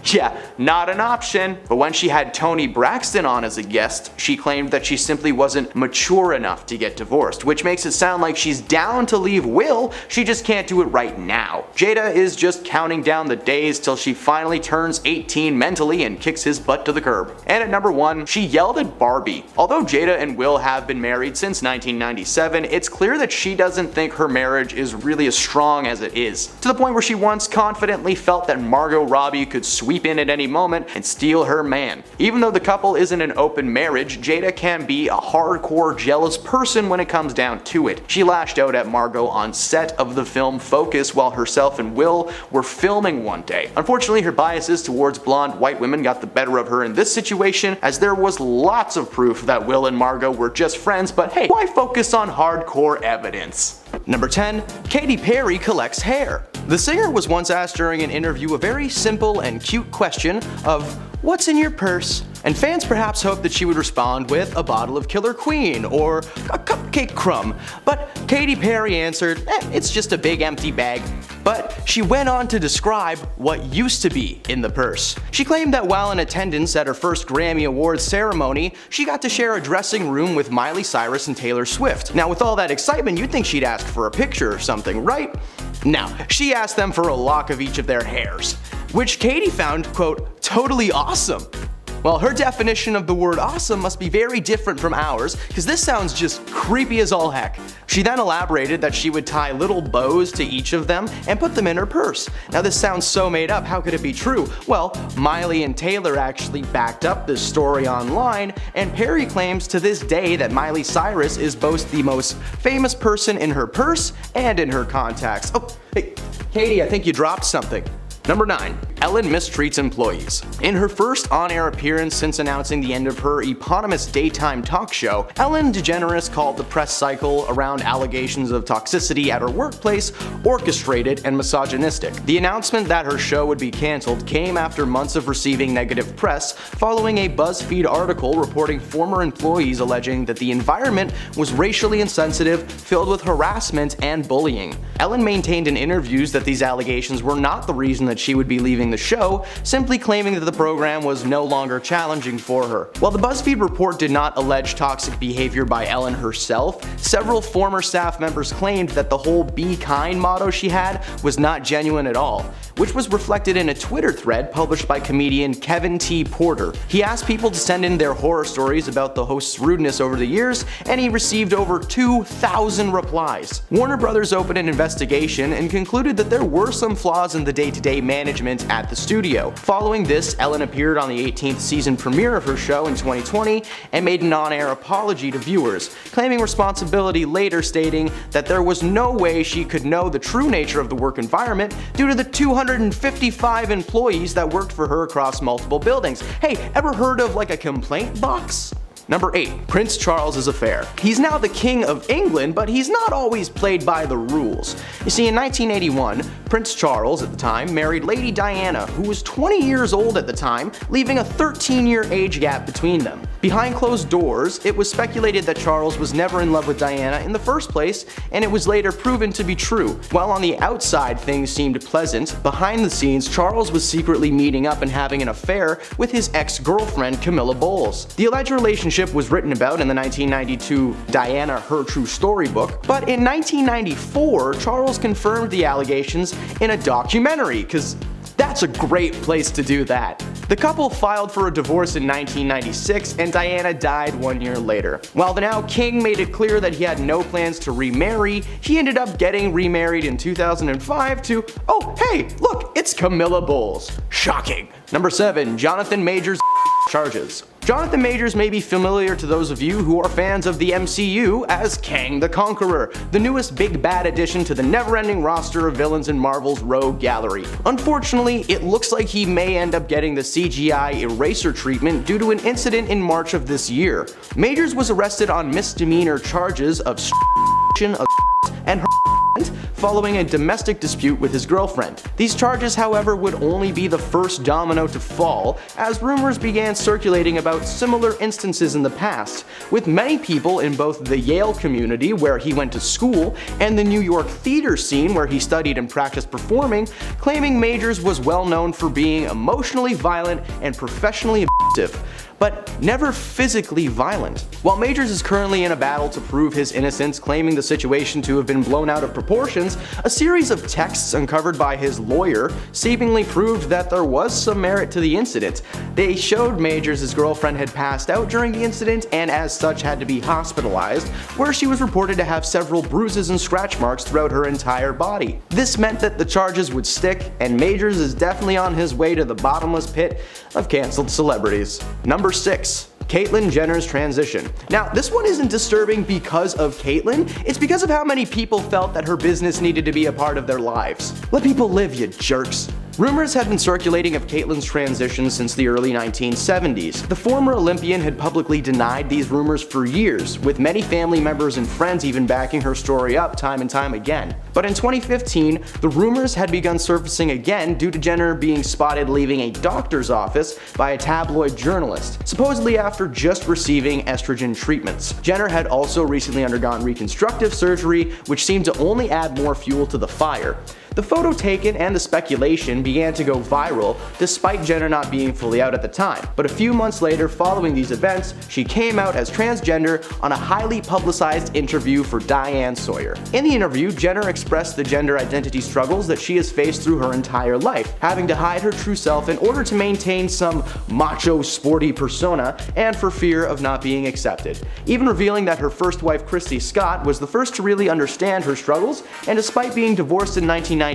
Speaker 2: yeah, not an option. But when she had Toni Braxton on as a guest, she claimed that she simply wasn't mature enough to get divorced, which makes it sound like she's down to leave Will, she just can't do it right now. Jada is just counting down the days till she finally turns 18 mentally and kicks his butt to the curb. And at number 1, she yelled at Barbie. Although Jada and Will have been married since 1997, it's clear that she doesn't think her marriage is really as strong as it is, to the point where she once confidently felt that Margot Robbie could sweep in at any moment and steal her man. Even though the couple isn't an open marriage, Jada can be a hardcore jealous person when it comes down to it. She lashed out at Margot on set of the film Focus while herself and Will were filming one day. Unfortunately, her biases towards blonde white women got the better of her in this situation, as there was lots of proof that Will and Margot were just friends, but hey, why focus on hardcore evidence? Number 10. Katy Perry collects hair. The singer was once asked during an interview a very simple and cute question of, "What's in your purse?" And fans perhaps hoped that she would respond with a bottle of Killer Queen or a cupcake
Speaker 3: cupcake crumb, but Katy Perry answered, it's just a big empty bag. But she went on to describe what used to be in the purse. She claimed that while in attendance at her first Grammy Awards ceremony, she got to share a dressing room with Miley Cyrus and Taylor Swift. Now with all that excitement, you'd think she'd ask for a picture or something, right? No, she asked them for a lock of each of their hairs, which Katy found, quote, totally awesome. Well, her definition of the word awesome must be very different from ours, because this sounds just creepy as all heck. She then elaborated that she would tie little bows to each of them and put them in her purse. Now this sounds so made up, how could it be true? Well, Miley and Taylor actually backed up this story online, and Perry claims to this day that Miley Cyrus is both the most famous person in her purse and in her contacts. Oh, hey, Katie, I think you dropped something. Number 9. Ellen mistreats employees. In her first on-air appearance since announcing the end of her eponymous daytime talk show, Ellen DeGeneres called the press cycle around allegations of toxicity at her workplace orchestrated and misogynistic. The announcement that her show would be cancelled came after months of receiving negative press following a BuzzFeed article reporting former employees alleging that the environment was racially insensitive, filled with harassment and bullying. Ellen maintained in interviews that these allegations were not the reason that she would be leaving the show, simply claiming that the program was no longer challenging for her. While the BuzzFeed report did not allege toxic behavior by Ellen herself, several former staff members claimed that the whole "be kind" motto she had was not genuine at all, which was reflected in a Twitter thread published by comedian Kevin T. Porter. He asked people to send in their horror stories about the host's rudeness over the years, and he received over 2,000 replies. Warner Brothers opened an investigation and concluded that there were some flaws in the day-to-day management at the studio. Following this, Ellen appeared on the 18th season premiere of her show in 2020 and made an on-air apology to viewers, claiming responsibility, later stating that there was no way she could know the true nature of the work environment due to the 255 employees that worked for her across multiple buildings. Hey, ever heard of like a complaint box? Number 8. Prince Charles's affair. He's now the King of England, but he's not always played by the rules. You see, in 1981, Prince Charles, at the time, married Lady Diana, who was 20 years old at the time, leaving a 13-year age gap between them. Behind closed doors, it was speculated that Charles was never in love with Diana in the first place, and it was later proven to be true. While on the outside things seemed pleasant, behind the scenes, Charles was secretly meeting up and having an affair with his ex-girlfriend Camilla Bowles. The alleged relationship was written about in the 1992 Diana Her True Story book, but in 1994, Charles confirmed the allegations in a documentary, because that's a great place to do that. The couple filed for a divorce in 1996, and Diana died 1 year later. While the now king made it clear that he had no plans to remarry, he ended up getting remarried in 2005 to, oh hey, look, it's Camilla Bowles. Shocking. Number 7. Jonathan Majors charges. Jonathan Majors may be familiar to those of you who are fans of the MCU as Kang the Conqueror, the newest big bad addition to the never-ending roster of villains in Marvel's Rogue Gallery. Unfortunately, it looks like he may end up getting the CGI eraser treatment due to an incident in March of this year. Majors was arrested on misdemeanor charges of and following a domestic dispute with his girlfriend. These charges, however, would only be the first domino to fall, as rumors began circulating about similar instances in the past, with many people in both the Yale community, where he went to school, and the New York theater scene, where he studied and practiced performing, claiming Majors was well known for being emotionally violent and professionally abusive, but never physically violent. While Majors is currently in a battle to prove his innocence, claiming the situation to have been blown out of proportions, a series of texts uncovered by his lawyer seemingly proved that there was some merit to the incident. They showed Majors' girlfriend had passed out during the incident and as such had to be hospitalized, where she was reported to have several bruises and scratch marks throughout her entire body. This meant that the charges would stick, and Majors is definitely on his way to the bottomless pit of cancelled celebrities. Number 6. Caitlyn Jenner's transition. Now, this one isn't disturbing because of Caitlyn, it's because of how many people felt that her business needed to be a part of their lives. Let people live, you jerks. Rumors had been circulating of Caitlyn's transition since the early 1970s. The former Olympian had publicly denied these rumors for years, with many family members and friends even backing her story up time and time again. But in 2015, the rumors had begun surfacing again due to Jenner being spotted leaving a doctor's office by a tabloid journalist, supposedly after just receiving estrogen treatments. Jenner had also recently undergone reconstructive surgery, which seemed to only add more fuel to the fire. The photo taken and the speculation began to go viral, despite Jenner not being fully out at the time. But a few months later, following these events, she came out as transgender on a highly publicized interview for Diane Sawyer. In the interview, Jenner expressed the gender identity struggles that she has faced through her entire life, having to hide her true self in order to maintain some macho, sporty persona and for fear of not being accepted. Even revealing that her first wife, Christy Scott, was the first to really understand her struggles, and despite being divorced in 1998,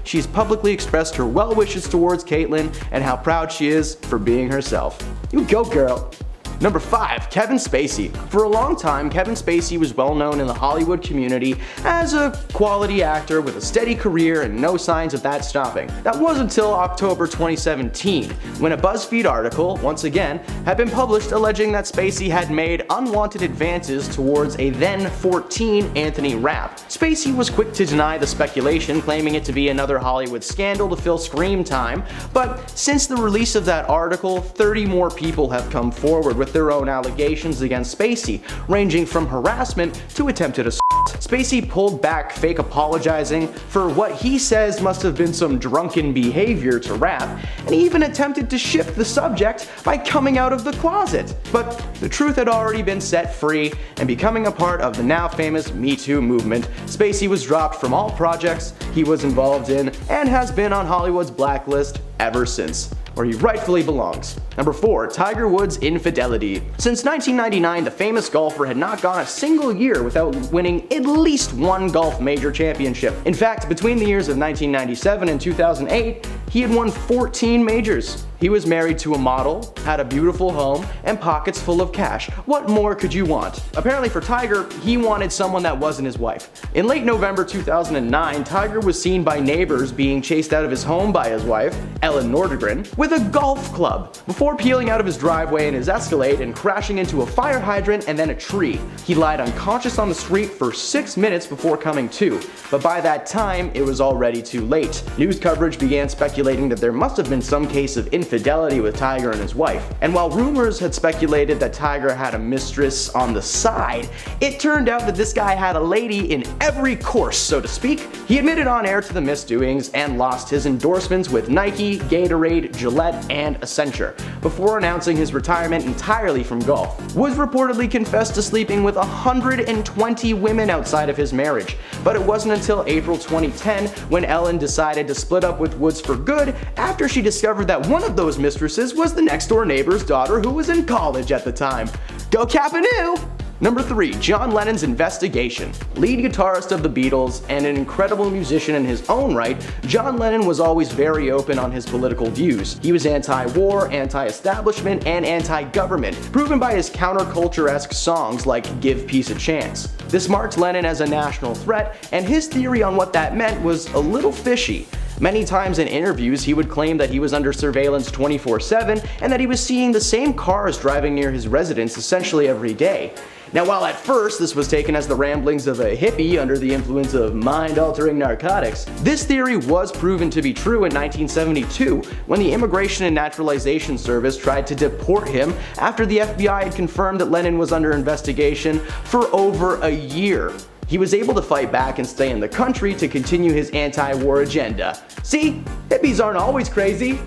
Speaker 3: she's publicly expressed her well wishes towards Caitlyn and how proud she is for being herself. You go, girl. Number 5. Kevin Spacey. For a long time, Kevin Spacey was well known in the Hollywood community as a quality actor with a steady career and no signs of that stopping. That was until October 2017, when a BuzzFeed article, once again, had been published alleging that Spacey had made unwanted advances towards a then 14 Anthony Rapp. Spacey was quick to deny the speculation, claiming it to be another Hollywood scandal to fill screen time, but since the release of that article, 30 more people have come forward with their own allegations against Spacey, ranging from harassment to attempted assault. Spacey pulled back, fake apologizing for what he says must have been some drunken behavior to Rapp, and he even attempted to shift the subject by coming out of the closet. But the truth had already been set free, and becoming a part of the now famous Me Too movement, Spacey was dropped from all projects he was involved in and has been on Hollywood's blacklist ever since, where he rightfully belongs. Number 4. Tiger Woods' infidelity. Since 1999, the famous golfer had not gone a single year without winning at least one golf major championship. In fact, between the years of 1997 and 2008, he had won 14 majors. He was married to a model, had a beautiful home, and pockets full of cash. What more could you want? Apparently for Tiger, he wanted someone that wasn't his wife. In late November 2009, Tiger was seen by neighbors being chased out of his home by his wife, Ellen Nordegren, with a golf club, before peeling out of his driveway in his Escalade and crashing into a fire hydrant and then a tree. He lied unconscious on the street for 6 minutes before coming to, but by that time, it was already too late. News coverage began speculating that there must have been some case of infidelity with Tiger and his wife. And while rumors had speculated that Tiger had a mistress on the side, it turned out that this guy had a lady in every course, so to speak. He admitted on air to the misdoings and lost his endorsements with Nike, Gatorade, Gillette, and Accenture, before announcing his retirement entirely from golf. Woods reportedly confessed to sleeping with 120 women outside of his marriage, but it wasn't until April 2010 when Ellen decided to split up with Woods for good after she discovered that one of those mistresses was the next door neighbor's daughter who was in college at the time. Go Capanu! Number 3. John Lennon's investigation. Lead guitarist of the Beatles and an incredible musician in his own right, John Lennon was always very open on his political views. He was anti-war, anti-establishment, and anti-government, proven by his counterculture-esque songs like Give Peace a Chance. This marked Lennon as a national threat, and his theory on what that meant was a little fishy. Many times in interviews, he would claim that he was under surveillance 24/7 and that he was seeing the same cars driving near his residence essentially every day. Now, while at first this was taken as the ramblings of a hippie under the influence of mind-altering narcotics, this theory was proven to be true in 1972 when the Immigration and Naturalization Service tried to deport him after the FBI had confirmed that Lennon was under investigation for over a year. He was able to fight back and stay in the country to continue his anti-war agenda. See, hippies aren't always crazy.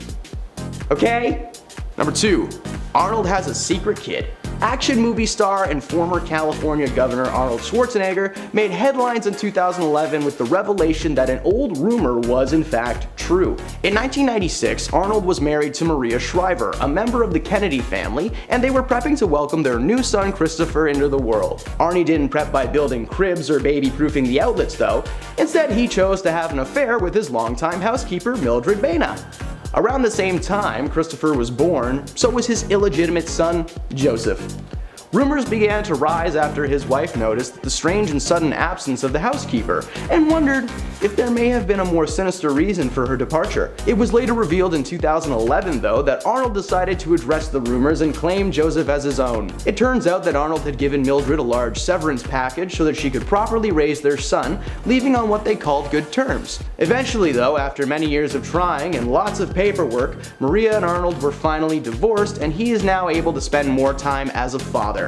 Speaker 3: Okay? Number 2. Arnold has a secret kid. Action movie star and former California Governor Arnold Schwarzenegger made headlines in 2011 with the revelation that an old rumor was in fact true. In 1996, Arnold was married to Maria Shriver, a member of the Kennedy family, and they were prepping to welcome their new son Christopher into the world. Arnie didn't prep by building cribs or baby-proofing the outlets though. Instead, he chose to have an affair with his longtime housekeeper Mildred Baina. Around the same time Christopher was born, so was his illegitimate son, Joseph. Rumors began to rise after his wife noticed the strange and sudden absence of the housekeeper, and wondered if there may have been a more sinister reason for her departure. It was later revealed in 2011, though, that Arnold decided to address the rumors and claim Joseph as his own. It turns out that Arnold had given Mildred a large severance package so that she could properly raise their son, leaving on what they called good terms. Eventually, though, after many years of trying and lots of paperwork, Maria and Arnold were finally divorced, and he is now able to spend more time as a father.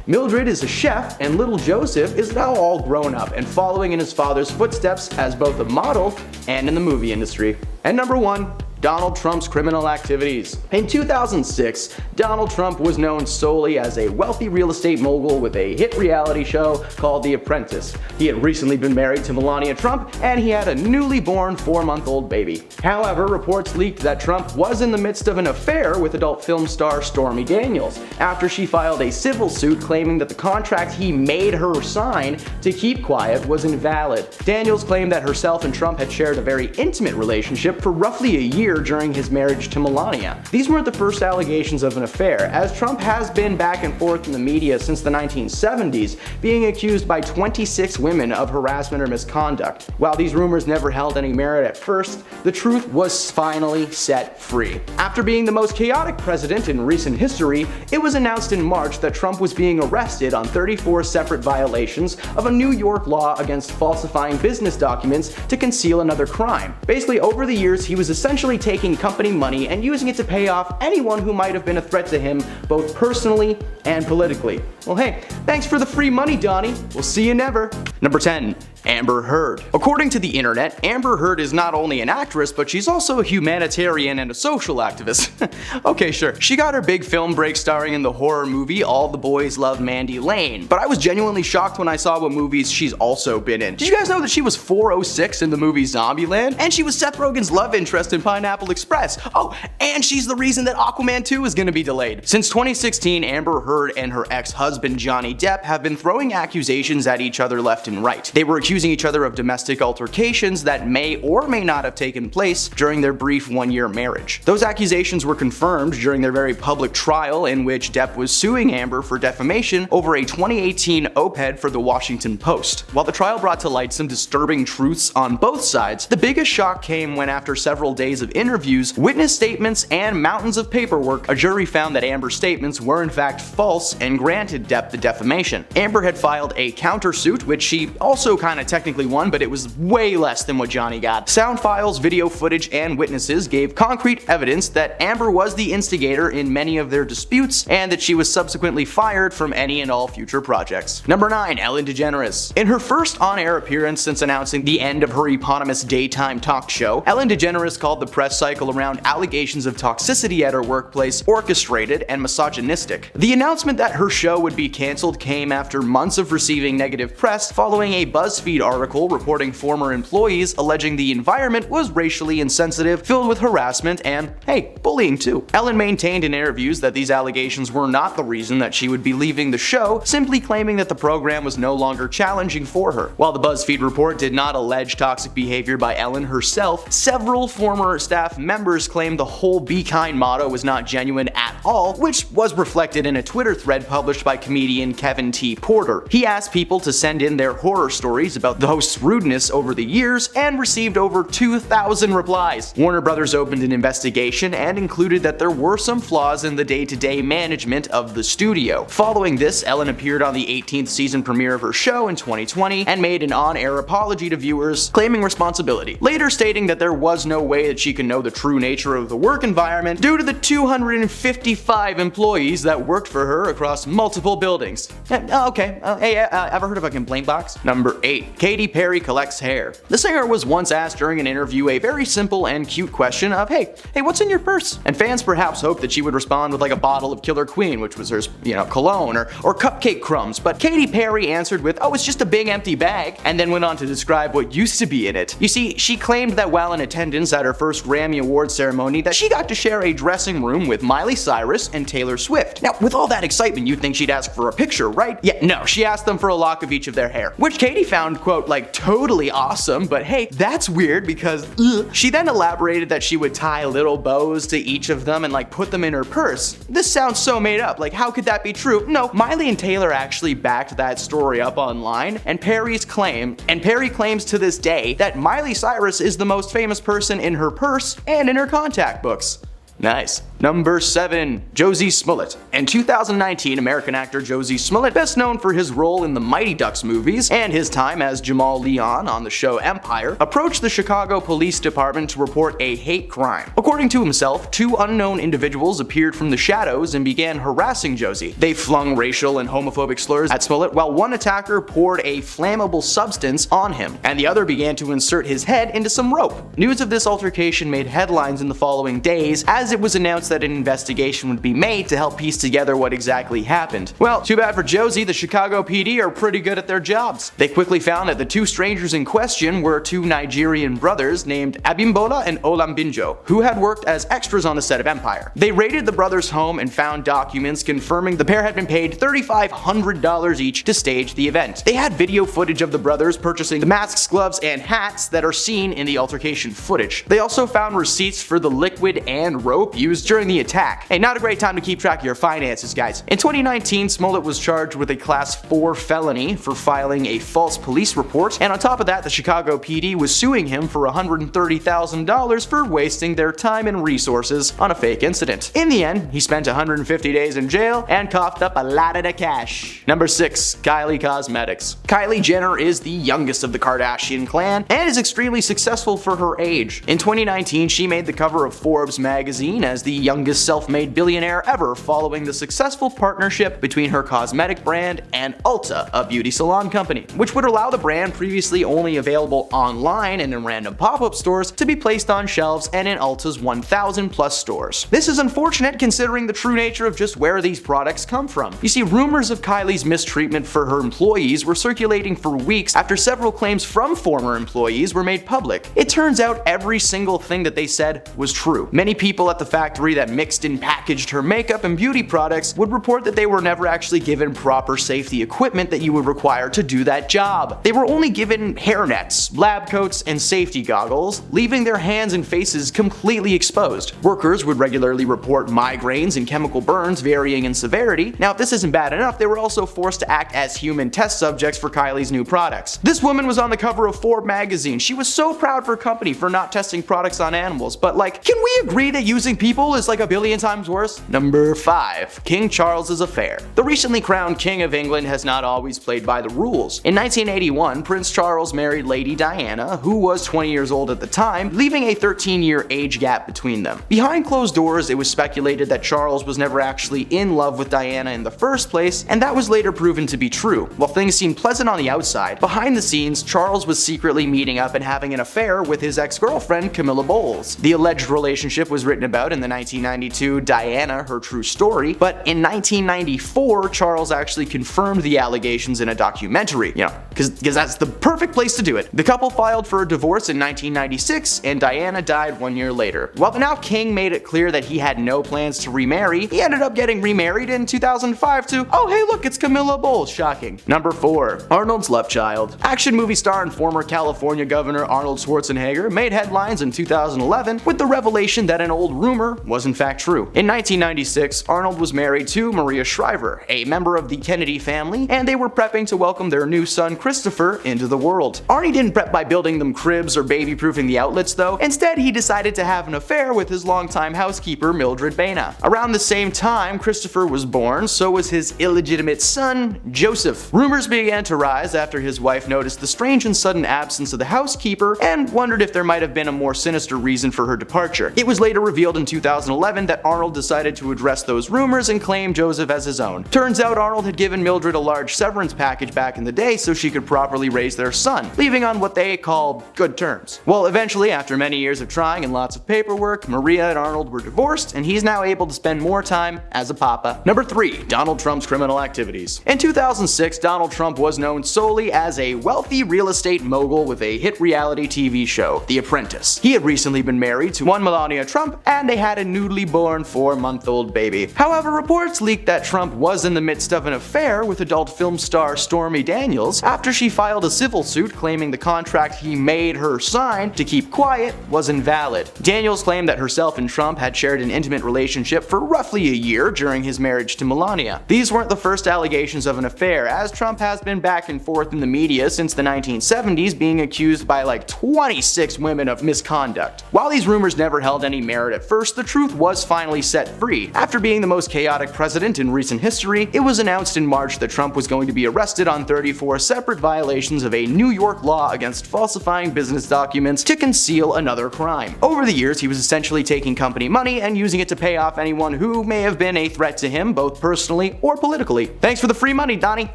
Speaker 3: Mildred is a chef, and little Joseph is now all grown up and following in his father's footsteps as both a model and in the movie industry. And number 1, Donald Trump's criminal activities. In 2006, Donald Trump was known solely as a wealthy real estate mogul with a hit reality show called The Apprentice. He had recently been married to Melania Trump, and he had a newly born 4-month-old baby. However, reports leaked that Trump was in the midst of an affair with adult film star Stormy Daniels, after she filed a civil suit claiming that the contract he made her sign to keep quiet was invalid. Daniels claimed that herself and Trump had shared a very intimate relationship for roughly a year during his marriage to Melania. These weren't the first allegations of an affair, as Trump has been back and forth in the media since the 1970s, being accused by 26 women of harassment or misconduct. While these rumors never held any merit at first, the truth was finally set free. After being the most chaotic president in recent history, it was announced in March that Trump was being arrested on 34 separate violations of a New York law against falsifying business documents to conceal another crime. Basically, over the years, he was essentially taking company money and using it to pay off anyone who might have been a threat to him, both personally and politically. Well, hey, thanks for the free money, Donnie. We'll see you never. Number 10. Amber Heard. According to the internet, Amber Heard is not only an actress, but she's also a humanitarian and a social activist. Okay, sure. She got her big film break starring in the horror movie All the Boys Love Mandy Lane, but I was genuinely shocked when I saw what movies she's also been in. Did you guys know that she was 406 in the movie Zombieland? And she was Seth Rogen's love interest in Pineapple Express. Oh, and she's the reason that Aquaman 2 is gonna be delayed. Since 2016, Amber Heard and her ex-husband Johnny Depp have been throwing accusations at each other left and right. They were accusing each other of domestic altercations that may or may not have taken place during their brief one-year marriage. Those accusations were confirmed during their very public trial, in which Depp was suing Amber for defamation over a 2018 op-ed for the Washington Post. While the trial brought to light some disturbing truths on both sides, the biggest shock came when, after several days of interviews, witness statements, and mountains of paperwork, a jury found that Amber's statements were in fact false and granted Depp the defamation. Amber had filed a countersuit, which she also kind of technically won, but it was way less than what Johnny got. Sound files, video footage, and witnesses gave concrete evidence that Amber was the instigator in many of their disputes, and that she was subsequently fired from any and all future projects. Number 9. Ellen DeGeneres. In her first on-air appearance since announcing the end of her eponymous daytime talk show, Ellen DeGeneres called the press cycle around allegations of toxicity at her workplace orchestrated and misogynistic. The announcement that her show would be cancelled came after months of receiving negative press following a BuzzFeed article reporting former employees alleging the environment was racially insensitive, filled with harassment, and, hey, bullying too. Ellen maintained in interviews that these allegations were not the reason that she would be leaving the show, simply claiming that the program was no longer challenging for her. While the BuzzFeed report did not allege toxic behavior by Ellen herself, several former staff members claimed the whole "Be Kind" motto was not genuine at all, which was reflected in a Twitter thread published by comedian Kevin T. Porter. He asked people to send in their horror stories about the host's rudeness over the years and received over 2,000 replies. Warner Brothers opened an investigation and included that there were some flaws in the day-to-day management of the studio. Following this, Ellen appeared on the 18th season premiere of her show in 2020 and made an on-air apology to viewers, claiming responsibility, later stating that there was no way that she could know the true nature of the work environment due to the 255 employees that worked for her across multiple buildings. Ever heard of a complaint box? Number 8. Katy Perry collects hair. The singer was once asked during an interview a very simple and cute question of, hey, what's in your purse? And fans perhaps hoped that she would respond with like a bottle of Killer Queen, which was her, cologne, or cupcake crumbs, but Katy Perry answered with, oh, it's just a big empty bag, and then went on to describe what used to be in it. You see, she claimed that while in attendance at her first Grammy Awards ceremony that she got to share a dressing room with Miley Cyrus, Cyrus and Taylor Swift. Now, with all that excitement, you'd think she'd ask for a picture, right? Yeah, no, she asked them for a lock of each of their hair, which Katie found, quote, like totally awesome, but hey, that's weird because ugh. She then elaborated that she would tie little bows to each of them and like put them in her purse. This sounds so made up, like how could that be true? No, Miley and Taylor actually backed that story up online, and Perry claims to this day that Miley Cyrus is the most famous person in her purse and in her contact books. Nice. Number 7. Josie Smollett. In 2019, American actor Josie Smollett, best known for his role in the Mighty Ducks movies and his time as Jamal Leon on the show Empire, approached the Chicago Police Department to report a hate crime. According to himself, 2 unknown individuals appeared from the shadows and began harassing Josie. They flung racial and homophobic slurs at Smollett, while one attacker poured a flammable substance on him, and the other began to insert his head into some rope. News of this altercation made headlines in the following days, as it was announced that an investigation would be made to help piece together what exactly happened. Well, too bad for Josie, the Chicago PD are pretty good at their jobs. They quickly found that the 2 strangers in question were 2 Nigerian brothers named Abimbola and Olambinjo, who had worked as extras on the set of Empire. They raided the brothers' home and found documents confirming the pair had been paid $3,500 each to stage the event. They had video footage of the brothers purchasing the masks, gloves, and hats that are seen in the altercation footage. They also found receipts for the liquid and rope used during the attack. Hey, not a great time to keep track of your finances, guys. In 2019, Smollett was charged with a Class 4 felony for filing a false police report, and on top of that, the Chicago PD was suing him for $130,000 for wasting their time and resources on a fake incident. In the end, he spent 150 days in jail and coughed up a lot of the cash. Number 6. Kylie Cosmetics. Kylie Jenner is the youngest of the Kardashian clan and is extremely successful for her age. In 2019, she made the cover of Forbes magazine as the youngest self-made billionaire ever, following the successful partnership between her cosmetic brand and Ulta, a beauty salon company, which would allow the brand previously only available online and in random pop-up stores to be placed on shelves and in Ulta's 1,000 plus stores. This is unfortunate considering the true nature of just where these products come from. You see, rumors of Kylie's mistreatment for her employees were circulating for weeks after several claims from former employees were made public. It turns out every single thing that they said was true. Many people at the factory that mixed and packaged her makeup and beauty products would report that they were never actually given proper safety equipment that you would require to do that job. They were only given hairnets, lab coats, and safety goggles, leaving their hands and faces completely exposed. Workers would regularly report migraines and chemical burns varying in severity. Now, if this isn't bad enough, they were also forced to act as human test subjects for Kylie's new products. This woman was on the cover of Forbes magazine. She was so proud of her company for not testing products on animals, but like, can we agree that using people is like a billion times worse? Number 5. King Charles's affair. The recently crowned King of England has not always played by the rules. In 1981, Prince Charles married Lady Diana, who was 20 years old at the time, leaving a 13-year age gap between them. Behind closed doors, it was speculated that Charles was never actually in love with Diana in the first place, and that was later proven to be true. While things seemed pleasant on the outside, behind the scenes, Charles was secretly meeting up and having an affair with his ex-girlfriend Camilla Bowles. The alleged relationship was written about in the 1992 Diana, Her True Story, but in 1994, Charles actually confirmed the allegations in a documentary, because that's the perfect place to do it. The couple filed for a divorce in 1996, and Diana died 1 year later. While the now king made it clear that he had no plans to remarry, he ended up getting remarried in 2005 to, oh hey look, it's Camilla Bowles, shocking. Number 4. Arnold's love child. Action movie star and former California Governor Arnold Schwarzenegger made headlines in 2011 with the revelation that an old rumor was in fact true. In 1996, Arnold was married to Maria Shriver, a member of the Kennedy family, and they were prepping to welcome their new son Christopher into the world. Arnie didn't prep by building them cribs or baby-proofing the outlets though. Instead, he decided to have an affair with his longtime housekeeper Mildred Baina. Around the same time Christopher was born, so was his illegitimate son, Joseph. Rumors began to rise after his wife noticed the strange and sudden absence of the housekeeper and wondered if there might have been a more sinister reason for her departure. It was later revealed in 2011 that Arnold decided to address those rumors and claim Joseph as his own. Turns out Arnold had given Mildred a large severance package back in the day so she could properly raise their son, leaving on what they call good terms. Well, eventually, after many years of trying and lots of paperwork, Maria and Arnold were divorced, and he's now able to spend more time as a papa. Number 3. Donald Trump's criminal activities. In 2006, Donald Trump was known solely as a wealthy real estate mogul with a hit reality TV show, The Apprentice. He had recently been married to one Melania Trump, and they had a newly born 4-month-old baby. However, reports leaked that Trump was in the midst of an affair with adult film star Stormy Daniels after she filed a civil suit claiming the contract he made her sign to keep quiet was invalid. Daniels claimed that herself and Trump had shared an intimate relationship for roughly a year during his marriage to Melania. These weren't the first allegations of an affair, as Trump has been back and forth in the media since the 1970s, being accused by like 26 women of misconduct. While these rumors never held any merit at first, the truth was finally set free. After being the most chaotic president in recent history, it was announced in March that Trump was going to be arrested on 34 separate violations of a New York law against falsifying business documents to conceal another crime. Over the years, he was essentially taking company money and using it to pay off anyone who may have been a threat to him, both personally or politically. Thanks for the free money, Donnie.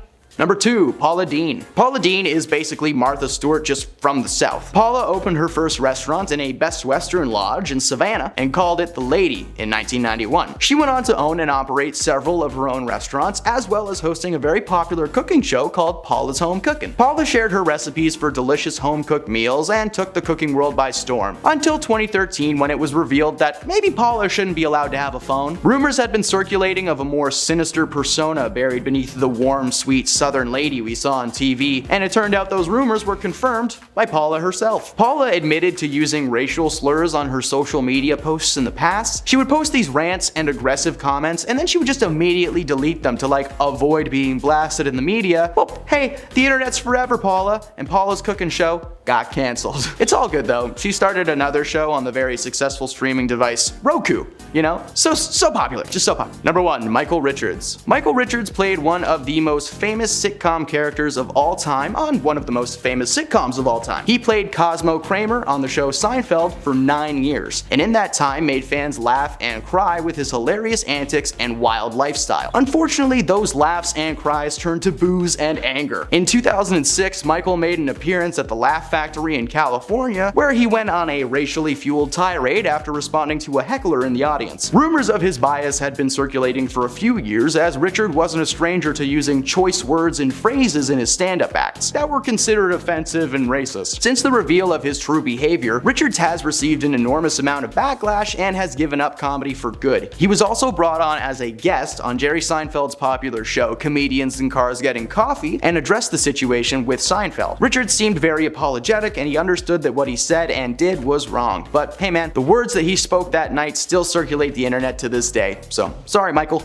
Speaker 3: Number 2, Paula Deen. Paula Deen is basically Martha Stewart just from the South. Paula opened her first restaurant in a Best Western lodge in Savannah and called it The Lady in 1991. She went on to own and operate several of her own restaurants, as well as hosting a very popular cooking show called Paula's Home Cookin'. Paula shared her recipes for delicious home-cooked meals and took the cooking world by storm, until 2013 when it was revealed that maybe Paula shouldn't be allowed to have a phone. Rumors had been circulating of a more sinister persona buried beneath the warm, sweet Southern lady we saw on TV, and it turned out those rumors were confirmed by Paula herself. Paula admitted to using racial slurs on her social media posts in the past. She would post these rants and aggressive comments, and then she would just immediately delete them to avoid being blasted in the media. Well, hey, the internet's forever, Paula, and Paula's cooking show got cancelled. It's all good though. She started another show on the very successful streaming device Roku. You know, so popular, just so popular. Number 1, Michael Richards. Michael Richards played one of the most famous sitcom characters of all time on one of the most famous sitcoms of all time. He played Cosmo Kramer on the show Seinfeld for 9 years, and in that time made fans laugh and cry with his hilarious antics and wild lifestyle. Unfortunately, those laughs and cries turned to boos and anger. In 2006, Michael made an appearance at the Laugh Factory in California, where he went on a racially fueled tirade after responding to a heckler in the audience. Rumors of his bias had been circulating for a few years, as Richard wasn't a stranger to using choice words and phrases in his stand-up acts that were considered offensive and racist. Since the reveal of his true behavior, Richards has received an enormous amount of backlash and has given up comedy for good. He was also brought on as a guest on Jerry Seinfeld's popular show Comedians in Cars Getting Coffee and addressed the situation with Seinfeld. Richards seemed very apologetic, and he understood that what he said and did was wrong. But hey man, the words that he spoke that night still circulate the internet to this day. So, sorry Michael.